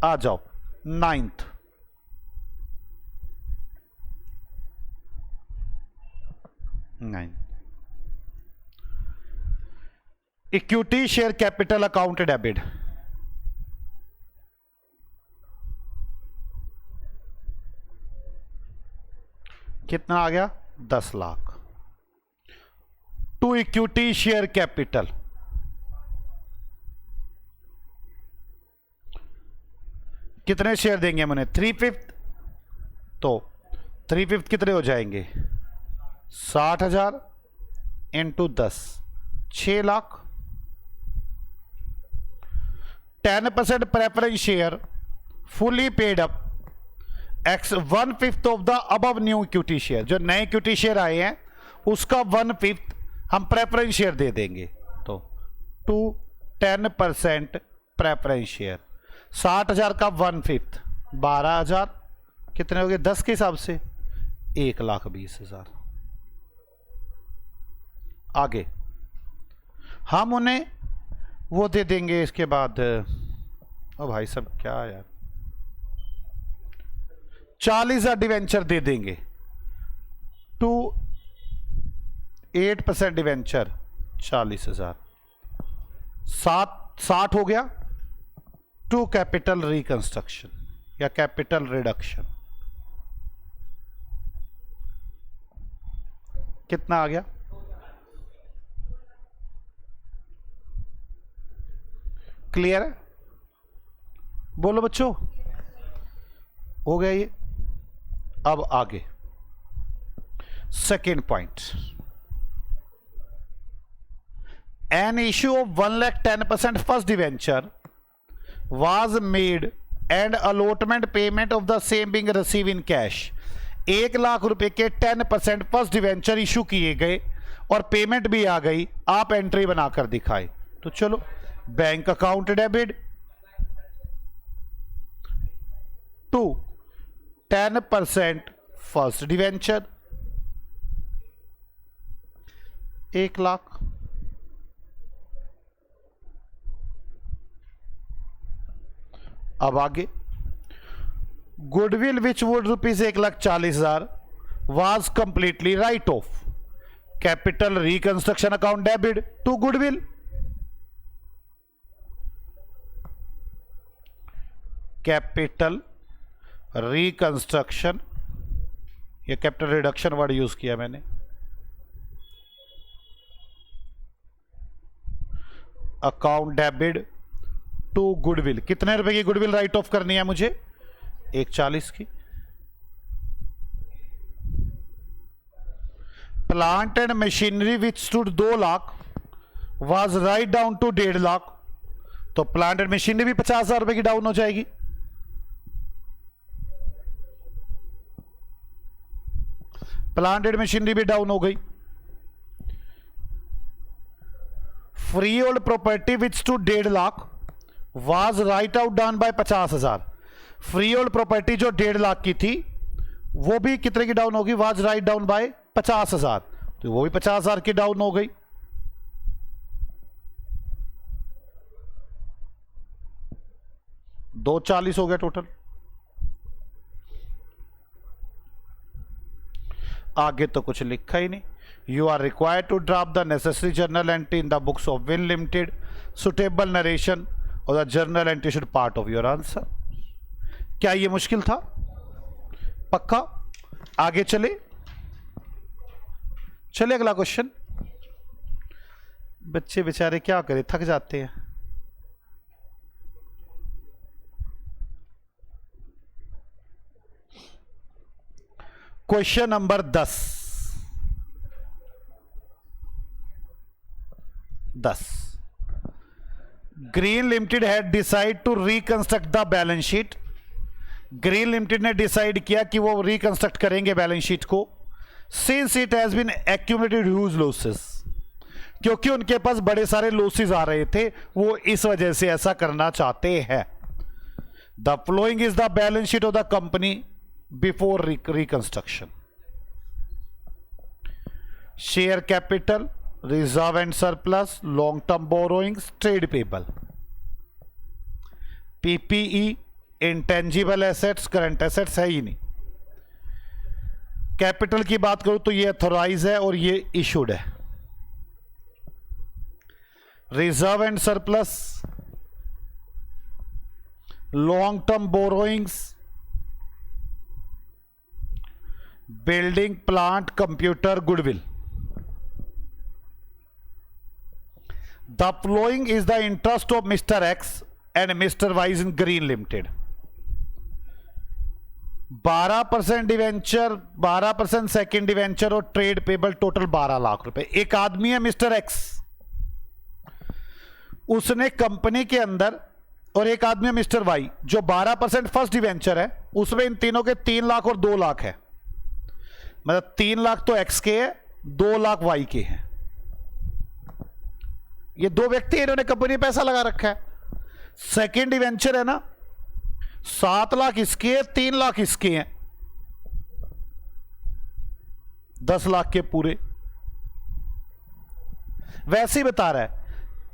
आ जाओ 9th। Equity share capital account debit. कितना आ गया? 10 lakh. To equity share capital कितने शेयर देंगे हम उन्हें? 3/5। तो 3/5 कितने हो जाएंगे? 60,000 into 10, 6 lakh. 10% preference share fully paid up x 1/5 of the above new equity share. जो नए इक्विटी शेयर आए हैं उसका 1/5 हम प्रेफरेंस शेयर दे देंगे। तो 10% प्रेफरेंस शेयर, 60,000 का 1/5 12,000 कितने हो गए? 10 के हिसाब से 1,20,000। आगे हम उन्हें वो दे देंगे। इसके बाद ओ भाई सब क्या यार, 40,000 डिवेंचर दे देंगे टू 8% डिवेंचर 40,000, 60 हो गया टू कैपिटल रिकंस्ट्रक्शन या कैपिटल रिडक्शन। कितना आ गया? क्लियर है? बोलो बच्चों, हो गया ये। अब आगे second point, an issue of 1,10% first debenture was made and allotment payment of the same being received in cash। 1 lakh रुपए के 10% फर्स्ट डिवेंचर इशू किए गए और पेमेंट भी आ गई, आप एंट्री बनाकर दिखाए। तो चलो bank account debit to 10% first debenture 1 lakh, अब आगे goodwill which would rupees 1,40,000 was completely write off, capital reconstruction account debit to goodwill, capital reconstruction या कैपिटल रिडक्शन वर्ड यूज किया मैंने, अकाउंट डेबिट टू गुडविल। कितने रुपए की गुडविल राइट ऑफ करनी है मुझे? 1,40 की। Plant and machinery which stood 2 lakh was write down to 1.5 lakh, तो प्लांट एंड मशीनरी भी 50,000 रुपए की डाउन हो जाएगी। प्लांट एंड मशीनरी भी डाउन हो गई। Free hold property which stood 1.5 lakh was right out down by 50,000। Free hold property जो 1.5 लाख की थी वो भी कितने की डाउन होगी? वाज राइट डाउन बाय 50,000, तो वो भी 50,000 की डाउन हो गई। दो 40 हो गया टोटल। आगे तो कुछ लिखा ही नहीं। You are required to draft the necessary journal entry in the books of Win limited, suitable narration और the journal entry should part of your answer. क्या ये मुश्किल था? पक्का? आगे चले अगला क्वेश्चन। बच्चे बेचारे क्या करें, थक जाते हैं। Question number 10 Green limited had decide to reconstruct the balance sheet. Green limited ने डिसाइड किया कि वो रिकंस्ट्रक्ट करेंगे बैलेंस शीट को। Since it has been accumulated huge losses, क्योंकि उनके पास बड़े सारे लॉसेस आ रहे थे, वो इस वजह से ऐसा करना चाहते हैं। The following is the balance sheet of the company before reconstruction. Share capital, reserve and surplus, long term borrowings, trade payable, PPE, intangible assets, current assets है ही नहीं। कैपिटल की बात करूं तो ये अथोराइज है और ये इशूड है। Reserve and surplus, long term borrowings, building, plant, computer, goodwill. The following is the interest of Mr. X and Mr. Y in Green Limited। 12% debenture, 12% second debenture और ट्रेड पेबल, टोटल 12 लाख रुपए। एक आदमी है mister x, उसने company के अंदर, और एक आदमी है मिस्टर वाई जो 12% फर्स्ट डिवेंचर है, उसमें इन तीनों के 3 लाख और 2 लाख है। मतलब 3 लाख तो एक्स के है, 2 लाख वाई के हैं। ये दो व्यक्ति, इन्होंने कंपनी में पैसा लगा रखा है। सेकेंड डिवेंचर है ना, 7 लाख इसके हैं, 3 लाख इसके हैं, 10 लाख के पूरे। वैसे ही बता रहा है,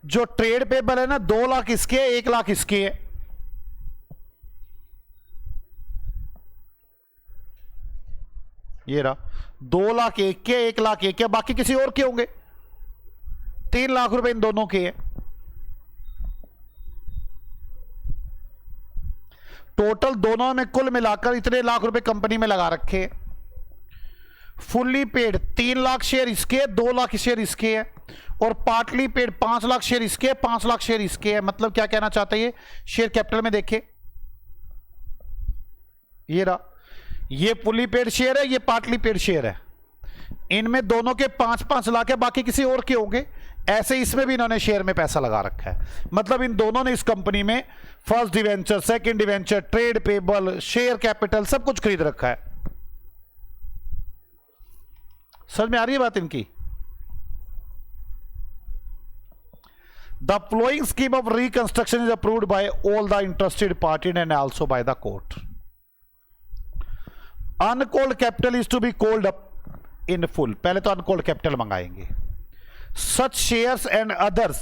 जो ट्रेड पेबल है ना 2 लाख इसके है, 1 लाख इसके है। ये रहा 2 लाख एक के, 1 लाख एक के, बाकी किसी और के होंगे। 3 लाख रुपए इन दोनों के है। टोटल दोनों में कुल मिलाकर इतने लाख रुपए कंपनी में लगा रखे हैं। फुल्ली पेड 3 लाख शेयर इसके, 2 लाख शेयर इसके है, और पार्टली पेड 5 लाख शेयर इसके, 5 लाख शेयर इसके है। मतलब क्या कहना चाहता है ये, शेयर कैपिटल में देखे, ये रहा, ये फुल्ली पेड शेयर है, ये पार्टली पेड शेयर है। इनमें दोनों के 5-5 लाख है, बाकी किसी और के होंगे। ऐसे इसमें भी इन्होंने शेयर में पैसा लगा रखा है। मतलब इन दोनों ने इस कंपनी में first debenture, second debenture, trade payable, share capital सब कुछ खरीद रखा है। समझ में आ रही है बात इनकी? The following scheme of reconstruction is approved by all the interested party and also by the court. Uncalled capital is to be called up in full. पहले तो अनकॉल्ड कैपिटल मंगाएंगे। Such shares and others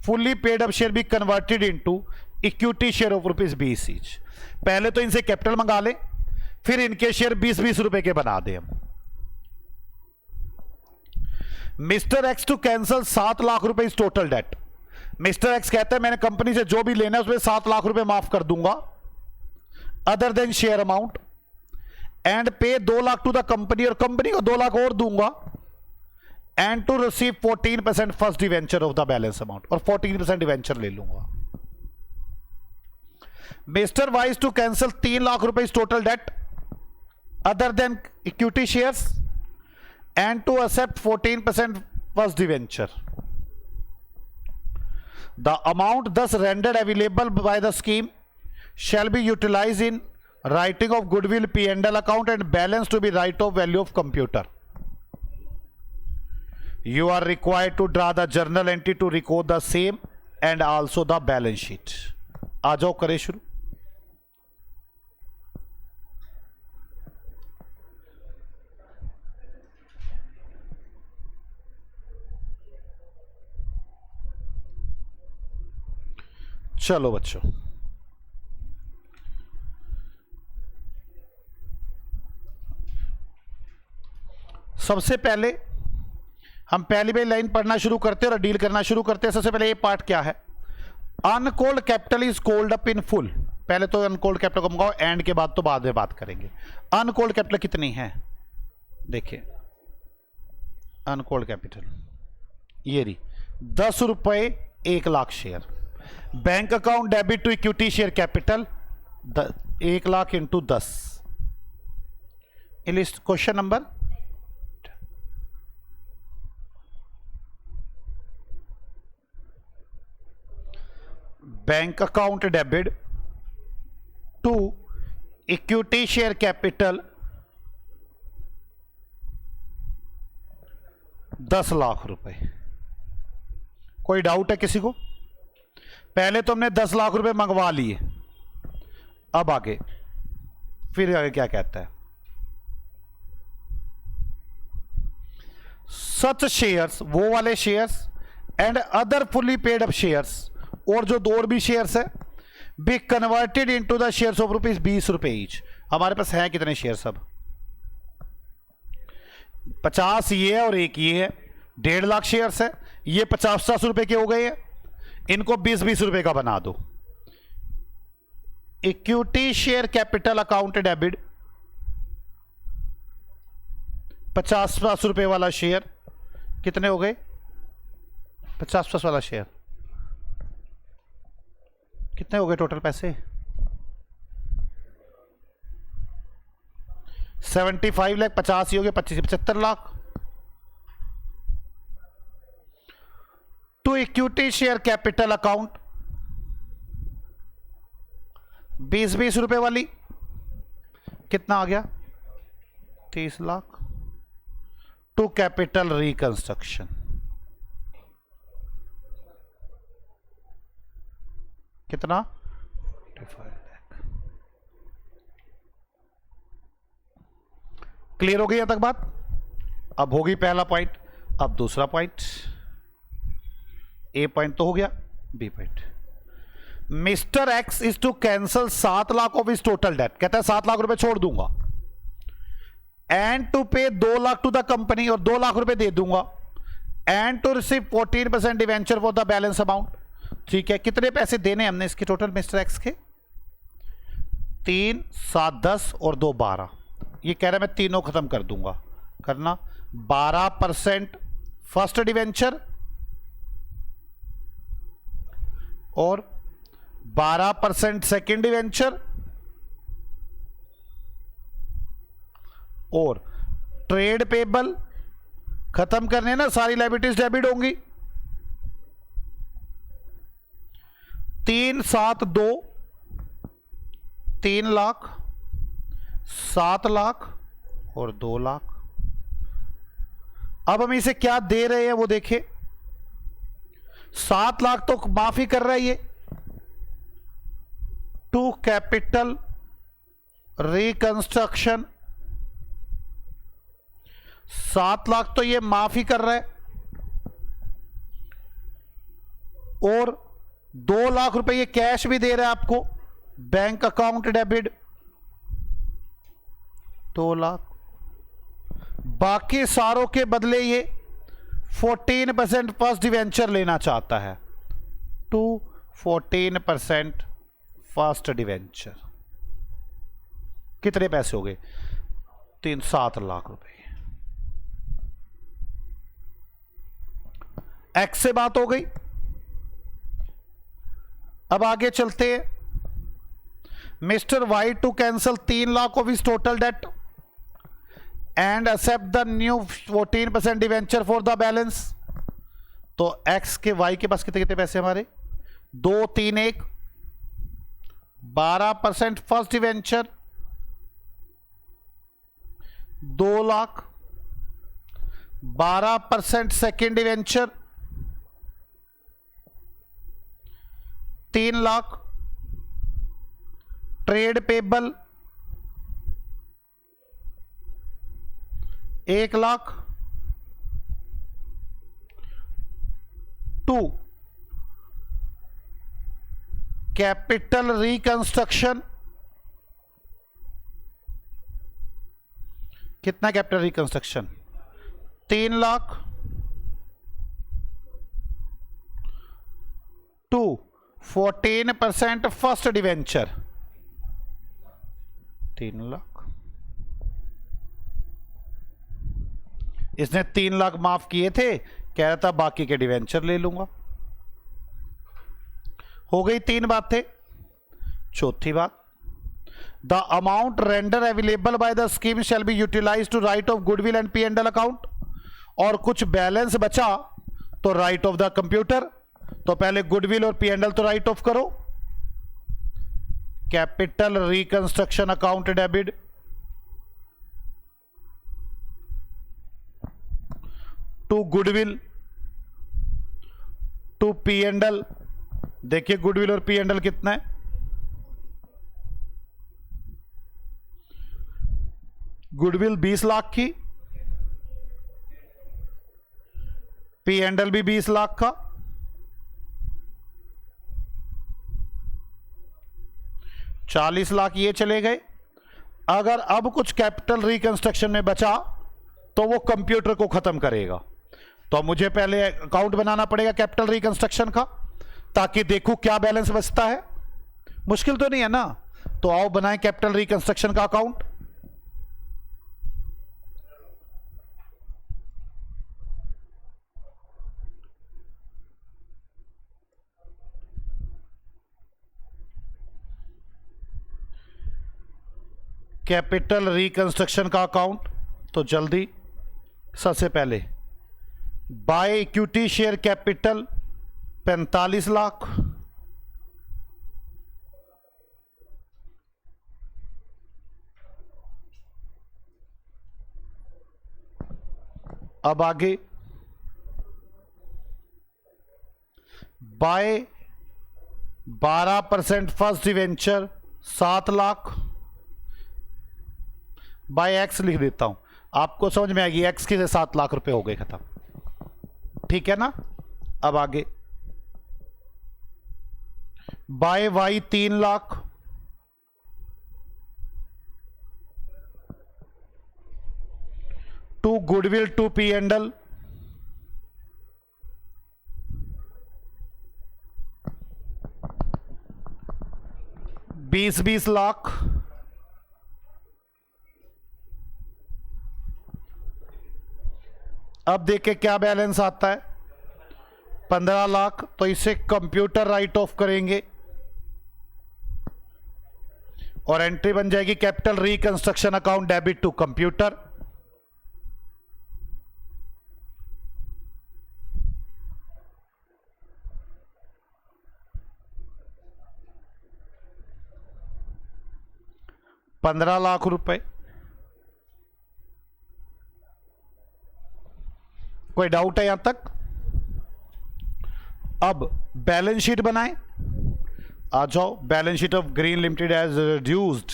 fully paid up share be converted into equity share of ₹20 each. पहले तो इनसे capital मंगा ले, फिर इनके शेयर 20-20 रुपए के बना दे हम। Mister X to cancel 7 lakh रुपए इस टोटल डेट। मिस्टर एक्स कहता है मैंने कंपनी से जो भी लेना है उसमें 7 लाख रुपए माफ कर दूंगा, other than share amount, and pay 2 lakh to the company, और कंपनी को 2 लाख और दूंगा, and to receive 14% first debenture of the balance amount, और 14% डिवेंचर ले लूंगा। Mister Y to cancel 3 lakh रुपए इस total debt, other than equity shares, and to accept 14% first debenture. The amount thus rendered available by the scheme shall be utilized in writing of goodwill P&L account and balance to be right of value of computer. You are required to draw the journal entry to record the same and also the balance sheet. आ जाओ करें शुरू। चलो बच्चों, सबसे पहले हम पहली line पढ़ना शुरू करते हैं और डील करना शुरू करते हैं। सबसे पहले ये पार्ट क्या है, uncalled capital is called up in full. पहले तो अनकॉल्ड कैपिटल को मंगाओ, एंड के बाद तो बाद में बात करेंगे। अनकॉल्ड कैपिटल कितनी है देखिए, अनकॉल्ड कैपिटल ये रही 10 रुपए 1 lakh share. Bank account debit to equity share capital 1 lakh into 10। List question number bank account debit to equity share capital 10 lakh रुपए। कोई डाउट है किसी को? पहले तो हमने 10 लाख रुपए मंगवा लिए, अब आगे फिर आगे क्या कहता है, सच शेयर्स वो वाले shares and other fully paid up shares, और जो दो और भी शेयर्स है, B converted into the shares of ₹20 each. हमारे पास है कितने शेयर्स? अब 50 ये है और एक ये है, 1.5 लाख शेयर्स है। ये 50-50 रुपए के हो गए हैं, इनको 20-20 रुपए का बना दो। Equity share capital account debit 50-50 रुपए वाला शेयर कितने हो गए? 50-50 वाला शेयर कितने हो गए टोटल पैसे? 75 लाख, 50 ही हो गए, 75 lakh. To equity share capital account 20-20 रुपए वाली कितना आ गया? 30 लाख। टू कैपिटल रिकंस्ट्रक्शन कितना? 25 लाख। क्लियर हो गई यहां तक बात? अब होगी पहला पॉइंट, अब दूसरा पॉइंट। ए पॉइंट तो हो गया, B point. Mister X is to cancel 7 lakh of is total debt, कहता है 7 लाख रुपए छोड़ दूंगा, एंड टू पे 2 लाख टू द कंपनी, और 2 लाख रुपए दे दूंगा, and to receive 14% debenture for the balance amount. ठीक है, कितने पैसे देने हमने इसके टोटल मिस्टर एक्स के? 3, 7, 10 और 2, 12। ये कह रहा है मैं तीनों खत्म कर दूंगा, करना 12% फर्स्ट डिवेंचर और 12% सेकेंड डिवेंचर और ट्रेड पेबल खत्म करने ना, सारी लायबिलिटीज डेबिट होंगी। 3, 7, 2 3 लाख, 7 लाख और 2 लाख। अब हम इसे क्या दे रहे हैं वो देखें। 7 लाख तो माफी कर रहा है ये, टू कैपिटल रिकंस्ट्रक्शन। 7 लाख तो ये माफी कर रहा है, और 2 लाख रुपए ये कैश भी दे रहा है आपको, बैंक अकाउंट डेबिट 2 लाख। बाकी सारों के बदले ये 14% फर्स्ट डिवेंचर लेना चाहता है, टू 14% फर्स्ट डिवेंचर। कितने पैसे हो गए? 7 लाख रुपए। एक्स से बात हो गई। अब आगे चलते हैं। Mister Y to cancel 3 lakh of his total debt and accept the new 14% debenture for the balance. तो एक्स के वाई के पास कितने कितने पैसे हमारे? 2, 3, 1, 12% first debenture 2 lakh, 12% second debenture 3 lakh, trade payable 1 lakh, 2 capital reconstruction. कितना capital reconstruction? 3 lakh, 2 14% first debenture 3 lakh. इसने 3 लाख माफ किए थे, कह रहा था बाकी के डिवेंचर ले लूंगा। हो गई 3 बातें। चौथी बात, the amount render available by the scheme shall be utilise to write off goodwill and P&L account. और कुछ बैलेंस बचा तो राइट ऑफ द कंप्यूटर। तो पहले गुडविल और P&L तो राइट ऑफ करो। Capital reconstruction account debit, to goodwill, to P&L। देखिए गुडविल और P&L कितना है? गुडविल 20 लाख की, P&L भी 20 लाख का, 40 लाख ये चले गए। अगर अब कुछ कैपिटल रिकंस्ट्रक्शन में बचा तो वो कंप्यूटर को खत्म करेगा। तो मुझे पहले अकाउंट बनाना पड़ेगा कैपिटल रिकंस्ट्रक्शन का, ताकि देखूं क्या बैलेंस बचता है। मुश्किल तो नहीं है ना? तो आओ बनाएं कैपिटल रिकंस्ट्रक्शन का अकाउंट। कैपिटल रिकंस्ट्रक्शन का अकाउंट, तो जल्दी सबसे पहले by equity share capital 45 lakh, अब आगे by 12% first debenture 7 lakh, by X लिख देता हूं, आपको समझ में आएगी। एक्स के 7 लाख रुपए हो गए खत्म, ठीक है ना? अब आगे by Y 3 lakh, to goodwill to P and L, बीस लाख, अब देखे क्या बैलेंस आता है, 15 लाख। तो इसे कंप्यूटर राइट ऑफ करेंगे और एंट्री बन जाएगी capital reconstruction account debit to computer. ₹15 lakh. कोई डाउट है यहां तक? अब बैलेंस शीट बनाएं, आ जाओ। Balance sheet of Green limited as reduced,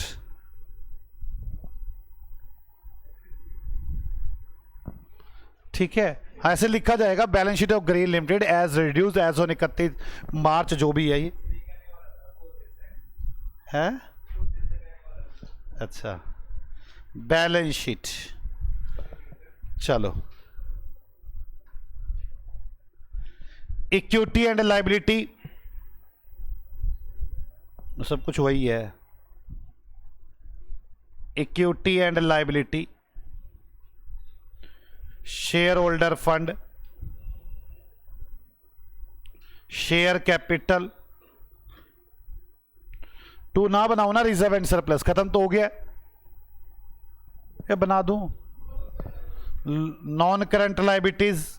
ठीक है, ऐसे लिखा जाएगा balance sheet of Green limited as reduced as on 31 March, जो भी है ये है। अच्छा, बैलेंस शीट, चलो। इक्विटी एंड लायबिलिटी सब कुछ वही है। Equity and liability, share holder fund, share capital, टू ना बनाओ ना, रिजर्व एंड सरप्लस खत्म तो हो गया, ये बना दूं। Non current liabilities,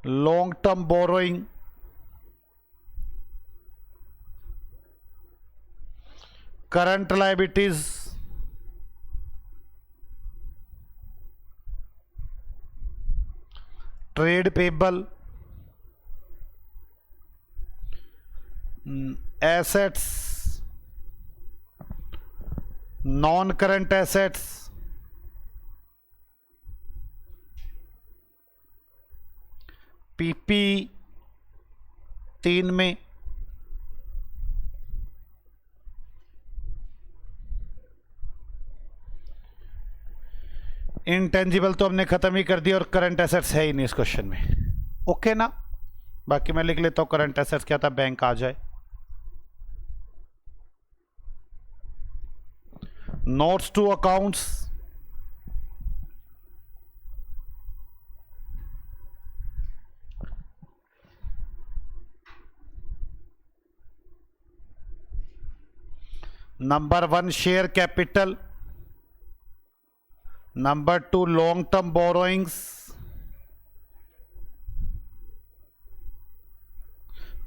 long term borrowing, current liabilities, trade payable, assets, non current assets, PP 3 में, इनटेंजिबल तो हमने खत्म ही कर दिया और करंट एसेट्स है ही नहीं इस क्वेश्चन में, ओके ना। बाकी मैं लिख लेता हूं करंट एसेट्स क्या था, बैंक आ जाए। Notes to accounts, number 1 share capital, number 2 long term borrowings,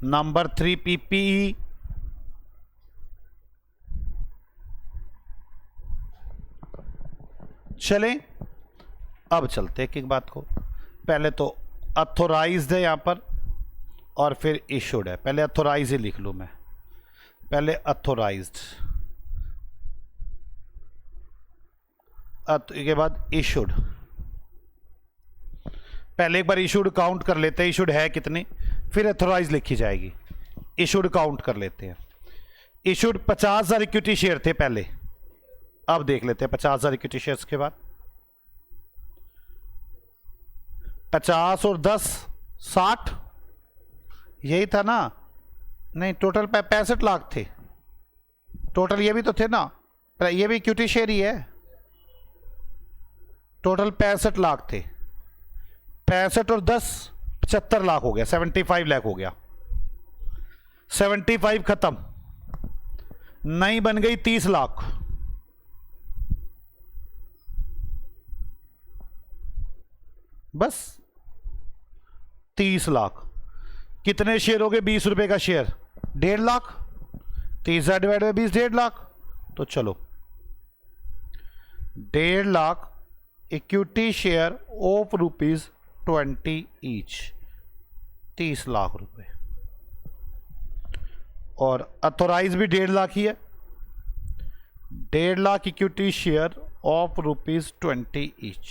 number 3 PPE, चलें अब चलते एक एक बात को। पहले तो अथोराइज्ड है यहां पर और फिर इशूड है, पहले अथोराइज ही लिख लूं मैं। पहले अथोराइज्ड के बाद इशूड। पहले एक बार इशूड काउंट कर लेते हैं, इशूड है कितनी, फिर अथोराइज लिखी जाएगी। इशूड काउंट कर लेते हैं। इशूड 50,000 इक्विटी शेयर थे पहले, अब देख लेते हैं 50,000 इक्विटी शेयर्स के बाद। 50 और 10 60 यही था ना, नहीं टोटल 65 लाख थे टोटल, ये भी तो थे ना, ये भी इक्विटी शेयर ही है। टोटल 65 लाख थे, 65 और 10 75 लाख हो गया, 75 लाख हो गया। 75 खत्म, नई बन गई 30 लाख। बस 30 लाख। कितने शेयर हो गए, 20 रुपए का share, 1.5 lakh. 30,000 divide by 20, 1.5 lakh. तो चलो 1.5 lakh equity share of ₹20 each, 30 lakh रुपए। और अथोराइज भी 1.5 लाख ही है। 1.5 lakh equity share of ₹20 each,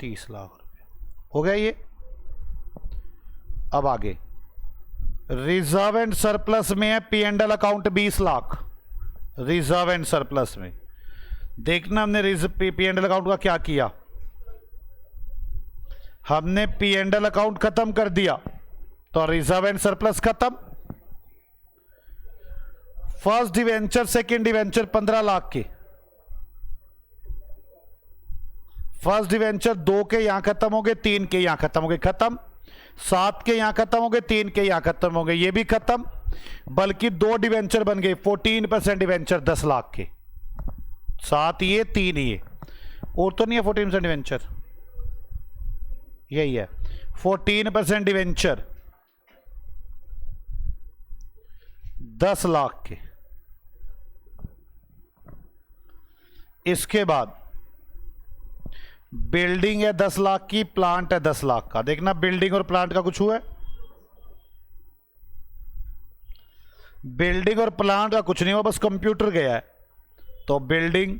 30 lakh रुपए। हो गया ये। अब आगे रिजर्व एंड सरप्लस में है P&L account 20 lakh. Reserve and surplus में देखना हमने P&L अकाउंट का क्या किया। हमने P&L अकाउंट खत्म कर दिया तो रिजर्व एंड सरप्लस खत्म। First debenture second debenture 15 lakh के। फर्स्ट डिवेंचर 2 के यहां खत्म हो गए, 3 के यहां खत्म हो गए, खत्म। 7 के यहां खत्म हो गए, 3 के यहां खत्म हो गए, ये भी खत्म। बल्कि 2 डिवेंचर बन गए 14% डिवेंचर 10 लाख के। 7 ये 3 ये, और तो नहीं है 14% डिवेंचर, यही है 14% डिवेंचर 10 लाख के। इसके बाद बिल्डिंग है 10 लाख की, प्लांट है 10 लाख का। देखना बिल्डिंग और प्लांट का कुछ हुआ है? बिल्डिंग और प्लांट का कुछ नहीं हुआ, बस कंप्यूटर गया है। तो building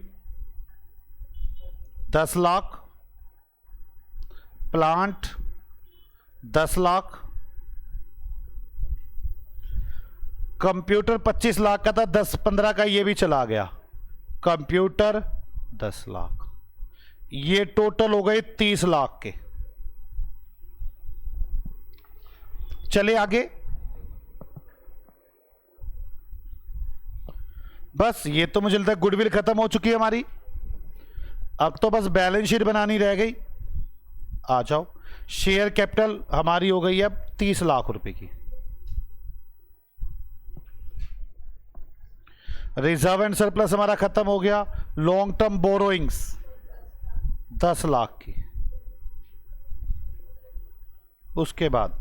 10 lakh, plant 10 lakh, computer 25 lakh का था, 10-15 का ये भी चला गया। कंप्यूटर 10 लाख, ये टोटल हो गए 30 लाख के। चले आगे। बस ये तो मुझे लगता है गुडविल खत्म हो चुकी है हमारी। अब तो बस बैलेंस शीट बनानी रह गई। आ जाओ। शेयर कैपिटल हमारी हो गई अब 30 लाख रुपए की। रिजर्व एंड सरप्लस हमारा खत्म हो गया। लॉन्ग टर्म बोरोइंग्स 10 लाख की। उसके बाद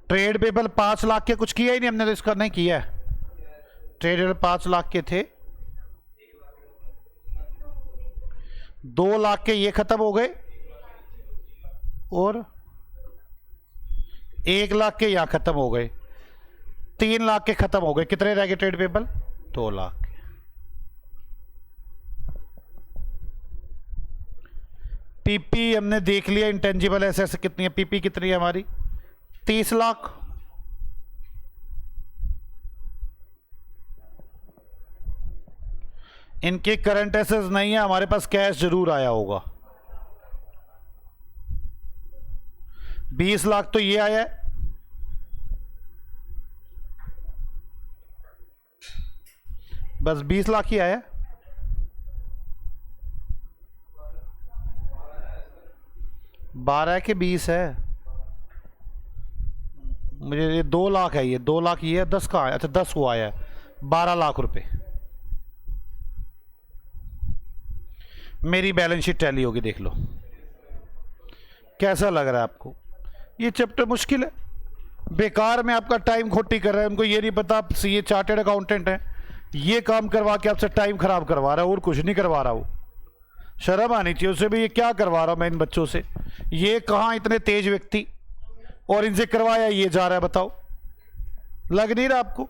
ट्रेड पेबल 5 लाख के, कुछ किया ही नहीं हमने तो इसका नहीं किया है। ट्रेड पेबल 5 लाख के थे, 2 लाख के ये खत्म हो गए, और 1 लाख के यहां खत्म हो गए, 3 लाख के खत्म हो गए। कितने रह गए ट्रेड पेबल? 2 लाख के। पीपी हमने देख लिया, इंटेंजिबल एसेट्स कितनी है, पीपी कितनी है हमारी? 30 लाख। इनके करंट एसेट्स नहीं है, हमारे पास कैश जरूर आया होगा। 20 लाख तो ये आया है, बस 20 लाख ही आया। बारह के 20 है, मुझे ये 2 लाख है, ये 2 लाख ये है, 10 का आया। अच्छा 10 को आया है, 12 लाख रुपए। मेरी बैलेंस शीट टैली होगी, देख लो। कैसा लग रहा है आपको? ये चैप्टर मुश्किल है, बेकार में आपका टाइम खोटी कर रहा है। उनको ये नहीं पता आप ये चार्टेड अकाउंटेंट है, ये काम करवा के आपसे टाइम खराब करवा रहा है, और कुछ नहीं करवा रहा। वो शर्म आनी चाहिए उसे भी, ये क्या करवा रहा हूं मैं इन बच्चों से। ये कहां इतने तेज व्यक्ति, और इनसे करवाया ये जा रहा है, बताओ। लग नहीं रहा आपको?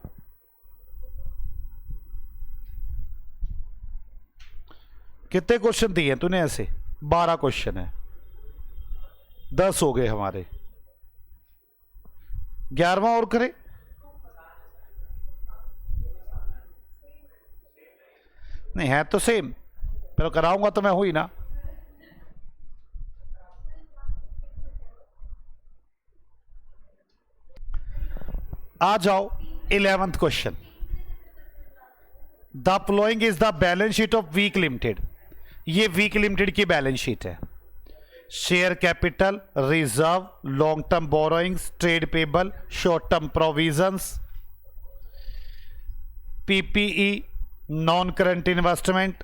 कितने क्वेश्चन दिए तूने ऐसे? 12 क्वेश्चन है, 10 हो गए हमारे। 11वां और करे? नहीं है तो सेम, पर कराऊंगा तो मैं हुई ना। आ जाओ 11th question. The following is the balance sheet of Week limited. ये वीक लिमिटेड की बैलेंस शीट है। Share capital, reserve, long term borrowings, trade payable, short term provisions, PPE, non current investment,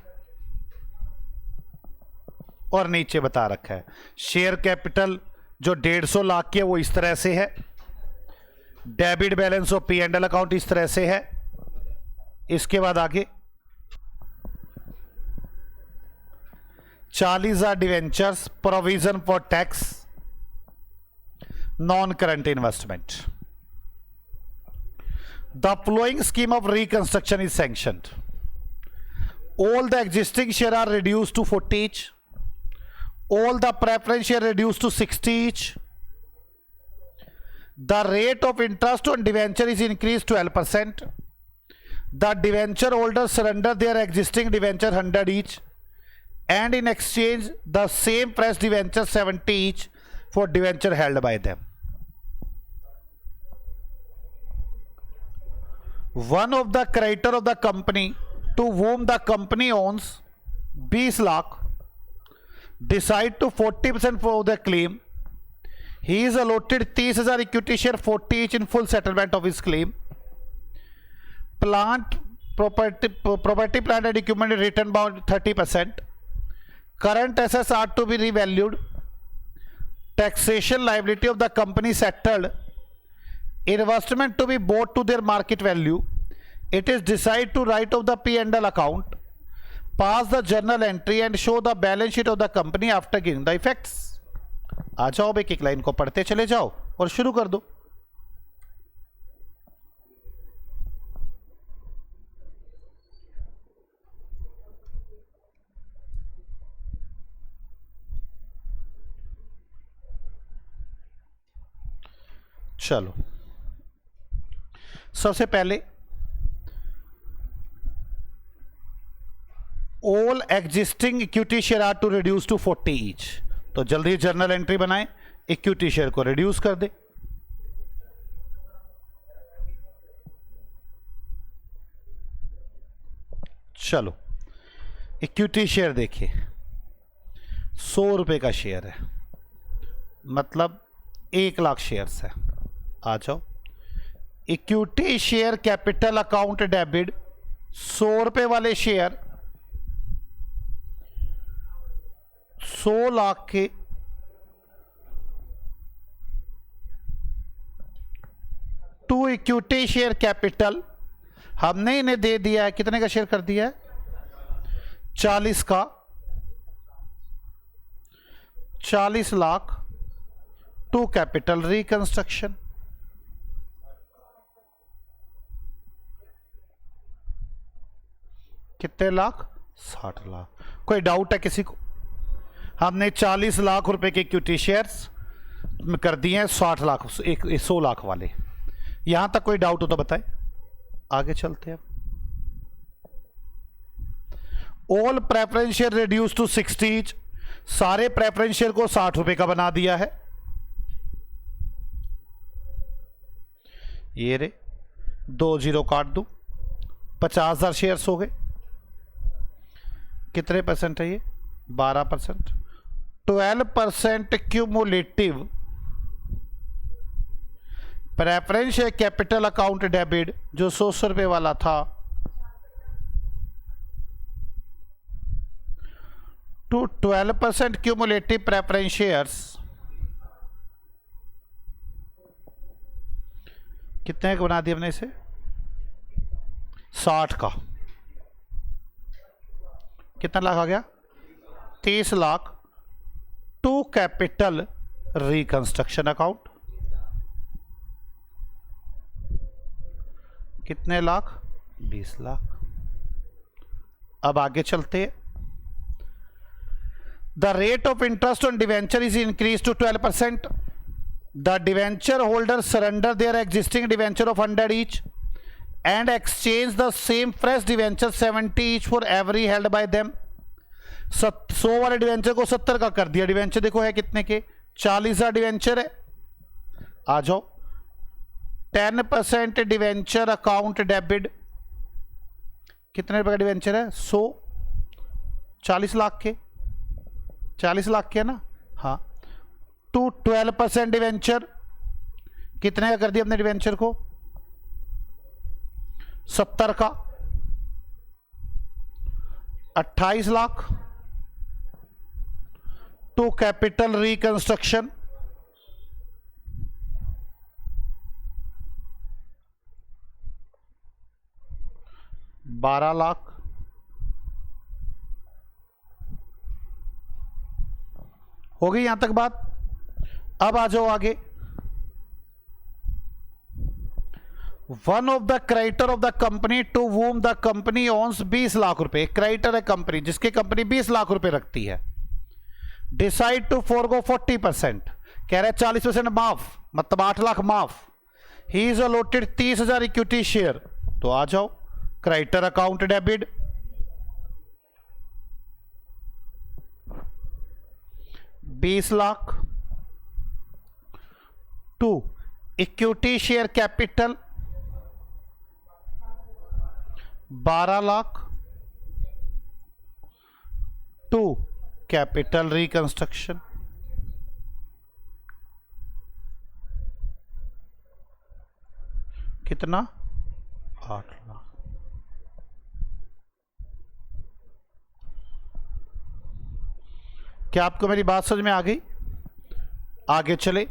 और नीचे बता रखा है शेयर कैपिटल जो 150 लाख की है वो इस तरह से है। Debit balance of P&L account इस तरह से है। इसके बाद आगे 40,000 debentures, provision for tax, non current investment. The following scheme of reconstruction is sanctioned. All the existing share are reduced to 40 each. All the preference share reduced to 60 each. The rate of interest on debenture is increased 12%. The debenture holders surrender their existing debenture 100 each, and in exchange the same fresh debenture 70 each for debenture held by them. One of the creditor of the company to whom the company owns 20 lakh decide to 40% for the claim. He is allotted 30,000 equity share 40 each in full settlement of his claim. Property, plant and equipment is written down 30%. Current assets are to be revalued. Taxation liability of the company settled. Investment to be bought to their market value. It is decided to write off the P&L account, pass the journal entry and show the balance sheet of the company after giving the effects. आ जाओ एक एक line को पढ़ते चले जाओ और शुरू कर दो. चलो सबसे पहले all existing equity share are to reduce to 40 each. तो जल्दी जर्नल एंट्री बनाएं, इक्विटी शेयर को रिड्यूस कर दे. चलो इक्विटी शेयर देखिए 100 रुपए का शेयर है, मतलब 1 लाख शेयर्स है. आ जाओ equity share capital account debit 100 रुपए वाले शेयर 100 लाख के टू इक्विटी शेयर कैपिटल हमने इन्हें दे दिया है. कितने का शेयर कर दिया है? 40 का. 40 लाख टू कैपिटल रिकंस्ट्रक्शन. कितने लाख? 60 लाख. कोई डाउट है किसी को? हमने 40 लाख रुपए के इक्विटी शेयर्स कर दिए हैं 60 लाख 100 लाख वाले. यहां तक कोई डाउट हो तो बताएं, आगे चलते हैं. All preference share reduce to 60 each. सारे प्रेफरेंस शेयर को 60 रुपए का बना दिया है. ये रे 2 जीरो काट दो, 50,000 शेयर्स हो गए. कितने परसेंट है ये? 12%. 12% cumulative preference share capital account debit जो 100 रुपए वाला था टू 12% क्यूमुलेटिव प्रेफरेंस शेयर्स. कितने का बना दिया हमने इसे? 60 का. कितना लाख आ गया? 30 lakh to capital reconstruction account. कितने लाख? 20 लाख. अब आगे चलते हैं. The rate of interest on debenture is increase to 12%. The debenture holder surrender their existing debenture of 100 each and exchange the same fresh debenture 70 each for every held by them. 100 वाले debenture को 70 का कर दिया. Debenture देखो है कितने के? 40,000 debenture है. आ जाओ 10% डिवेंचर अकाउंट डेबिट. कितने रुपए का डिवेंचर है? 100. 40 लाख के. 40 लाख के है ना? हाँ. To 12% debenture. कितने का कर दिया अपने डिवेंचर को? 70 का. 28 lakh to capital reconstruction. 12 lakh. हो गई यहां तक बात. अब आ जाओ आगे. One of the creditor of the company to whom the company owns 20 lakh रुपए. क्रेडिटर है कंपनी जिसकी कंपनी 20 लाख रुपए रखती है. डिसाइड टू फोरगो 40%, कह रहे 40% माफ, मतलब 8 लाख माफ। He is allotted 30,000 equity share, तो आ जाओ creditor account debit. $20 lakh to equity share capital 12 lakh to capital reconstruction कितना 8 लाख। क्या आपको मेरी बात समझ में आ गई? आगे चले।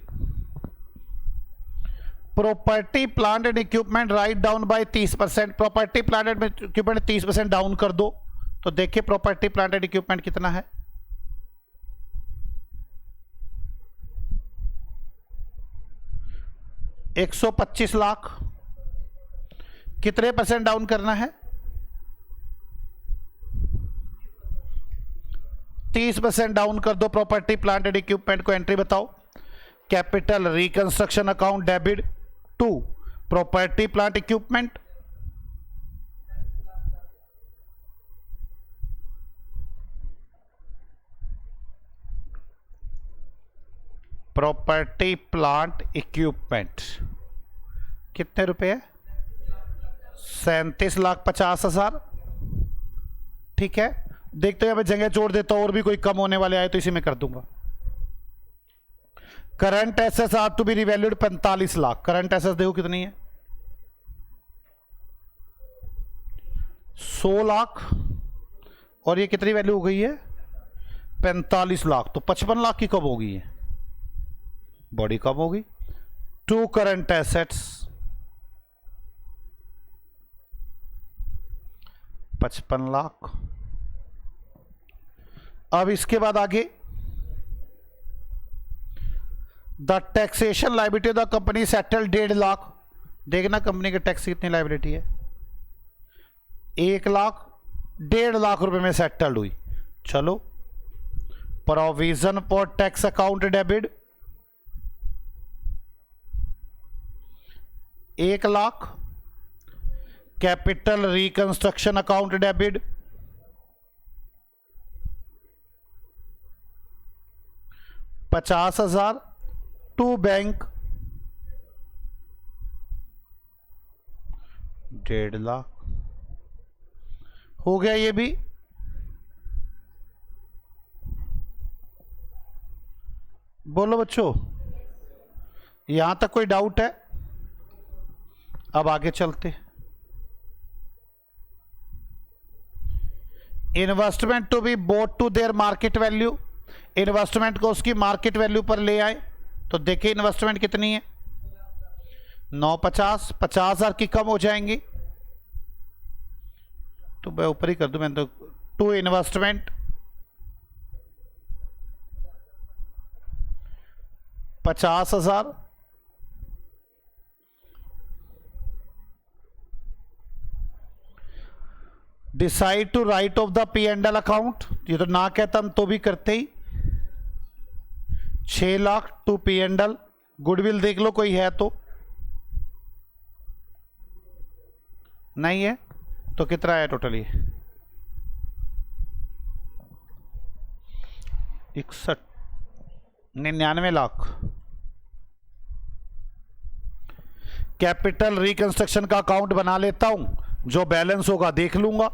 Property plant and equipment write down by 30%। Property plant and equipment 30% down कर दो, तो देखिए प्रॉपर्टी प्लांट एंड इक्विपमेंट कितना है। $125 लाख। कितने % डाउन करना है? 30% डाउन कर दो प्रॉपर्टी प्लांट एंड इक्विपमेंट को। एंट्री बताओ। Capital reconstruction account debit to property plant equipment, property plant equipment कितने रुपए? 37,50,000। ठीक है, देखते हैं, मैं जगह जोड़ देता हूं, और भी कोई कम होने वाले आए तो इसी में कर दूंगा। Current assets are to be revalued 45 lakh. Current assets देखो कितनी है, 100 लाख, और ये कितनी वैल्यू हो गई है? 45 लाख। तो 55 लाख की कब होगी? है बड़ी कम होगी। To current assets 55 lakh. अब इसके बाद आगे, the taxation liability of the company settle 1.5 lakh. देखना कंपनी के टैक्स की कितनी लायबिलिटी है। 1 लाख, 1.5 लाख रुपए में सेटल्ड हुई। चलो, provision for tax account debit 1 lakh. Capital reconstruction account debit 50,000 to bank 1.5 lakh. हो गया ये भी। बोलो बच्चों, यहां तक कोई डाउट है? अब आगे चलते। Investment to be brought to their market value. Investment को उसकी मार्केट वैल्यू पर ले आए, तो देखिए इन्वेस्टमेंट कितनी है? 950। 50,000 की कम हो जाएंगी, तो मैं ऊपर ही कर दूं। मैंने तो to investment 50,000 decide to write off the P&L account. ये तो ना कहता हम तो भी करते ही। 6 लाख टू P&L। गुडविल देख लो कोई है तो, नहीं है तो कितना है टोटली? 99 लाख। कैपिटल रिकंस्ट्रक्शन का अकाउंट बना लेता हूं, जो बैलेंस होगा देख लूंगा।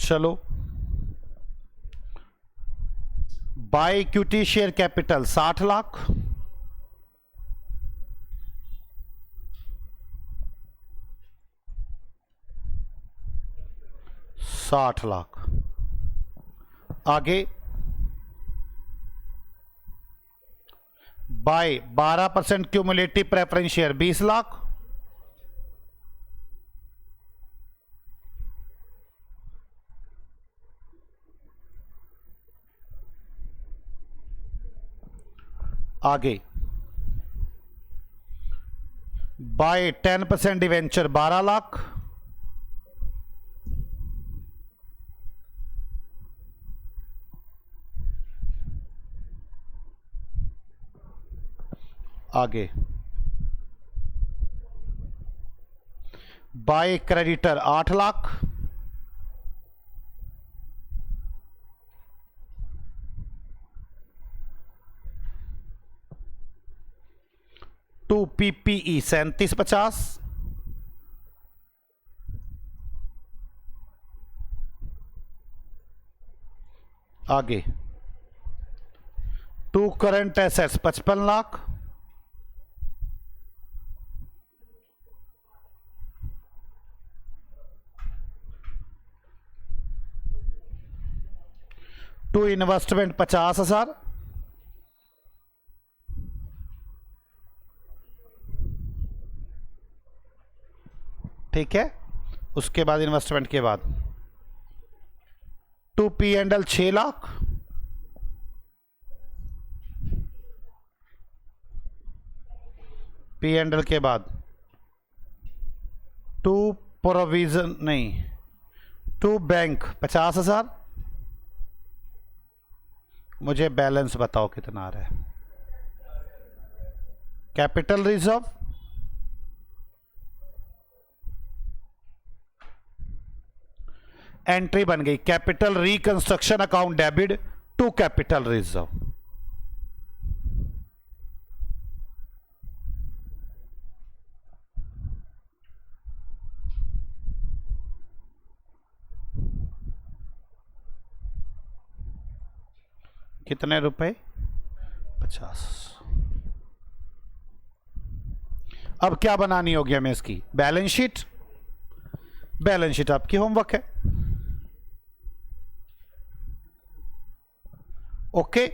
चलो, by equity share capital 60 lakh. आगे by 12% cumulative preference share 20 lakh. आगे बाय 10% डिवेंचर 12 लाख, आगे by creditor 8 lakh, to PPE 3750, आगे to current assets 55 lakh, to investment 50,000, ठीक है। उसके बाद इन्वेस्टमेंट के बाद to P and L 6 lakh, P and L के बाद टू प्रोविजन नहीं, टू बैंक 50,000। मुझे बैलेंस बताओ कितना आ रहा है। कैपिटल रिजर्व एंट्री बन गई, capital reconstruction account debit to capital reserve. कितने रुपए? 50। अब क्या बनानी होगी हमें इसकी बैलेंस शीट। बैलेंस शीट आपकी होमवर्क है। ओके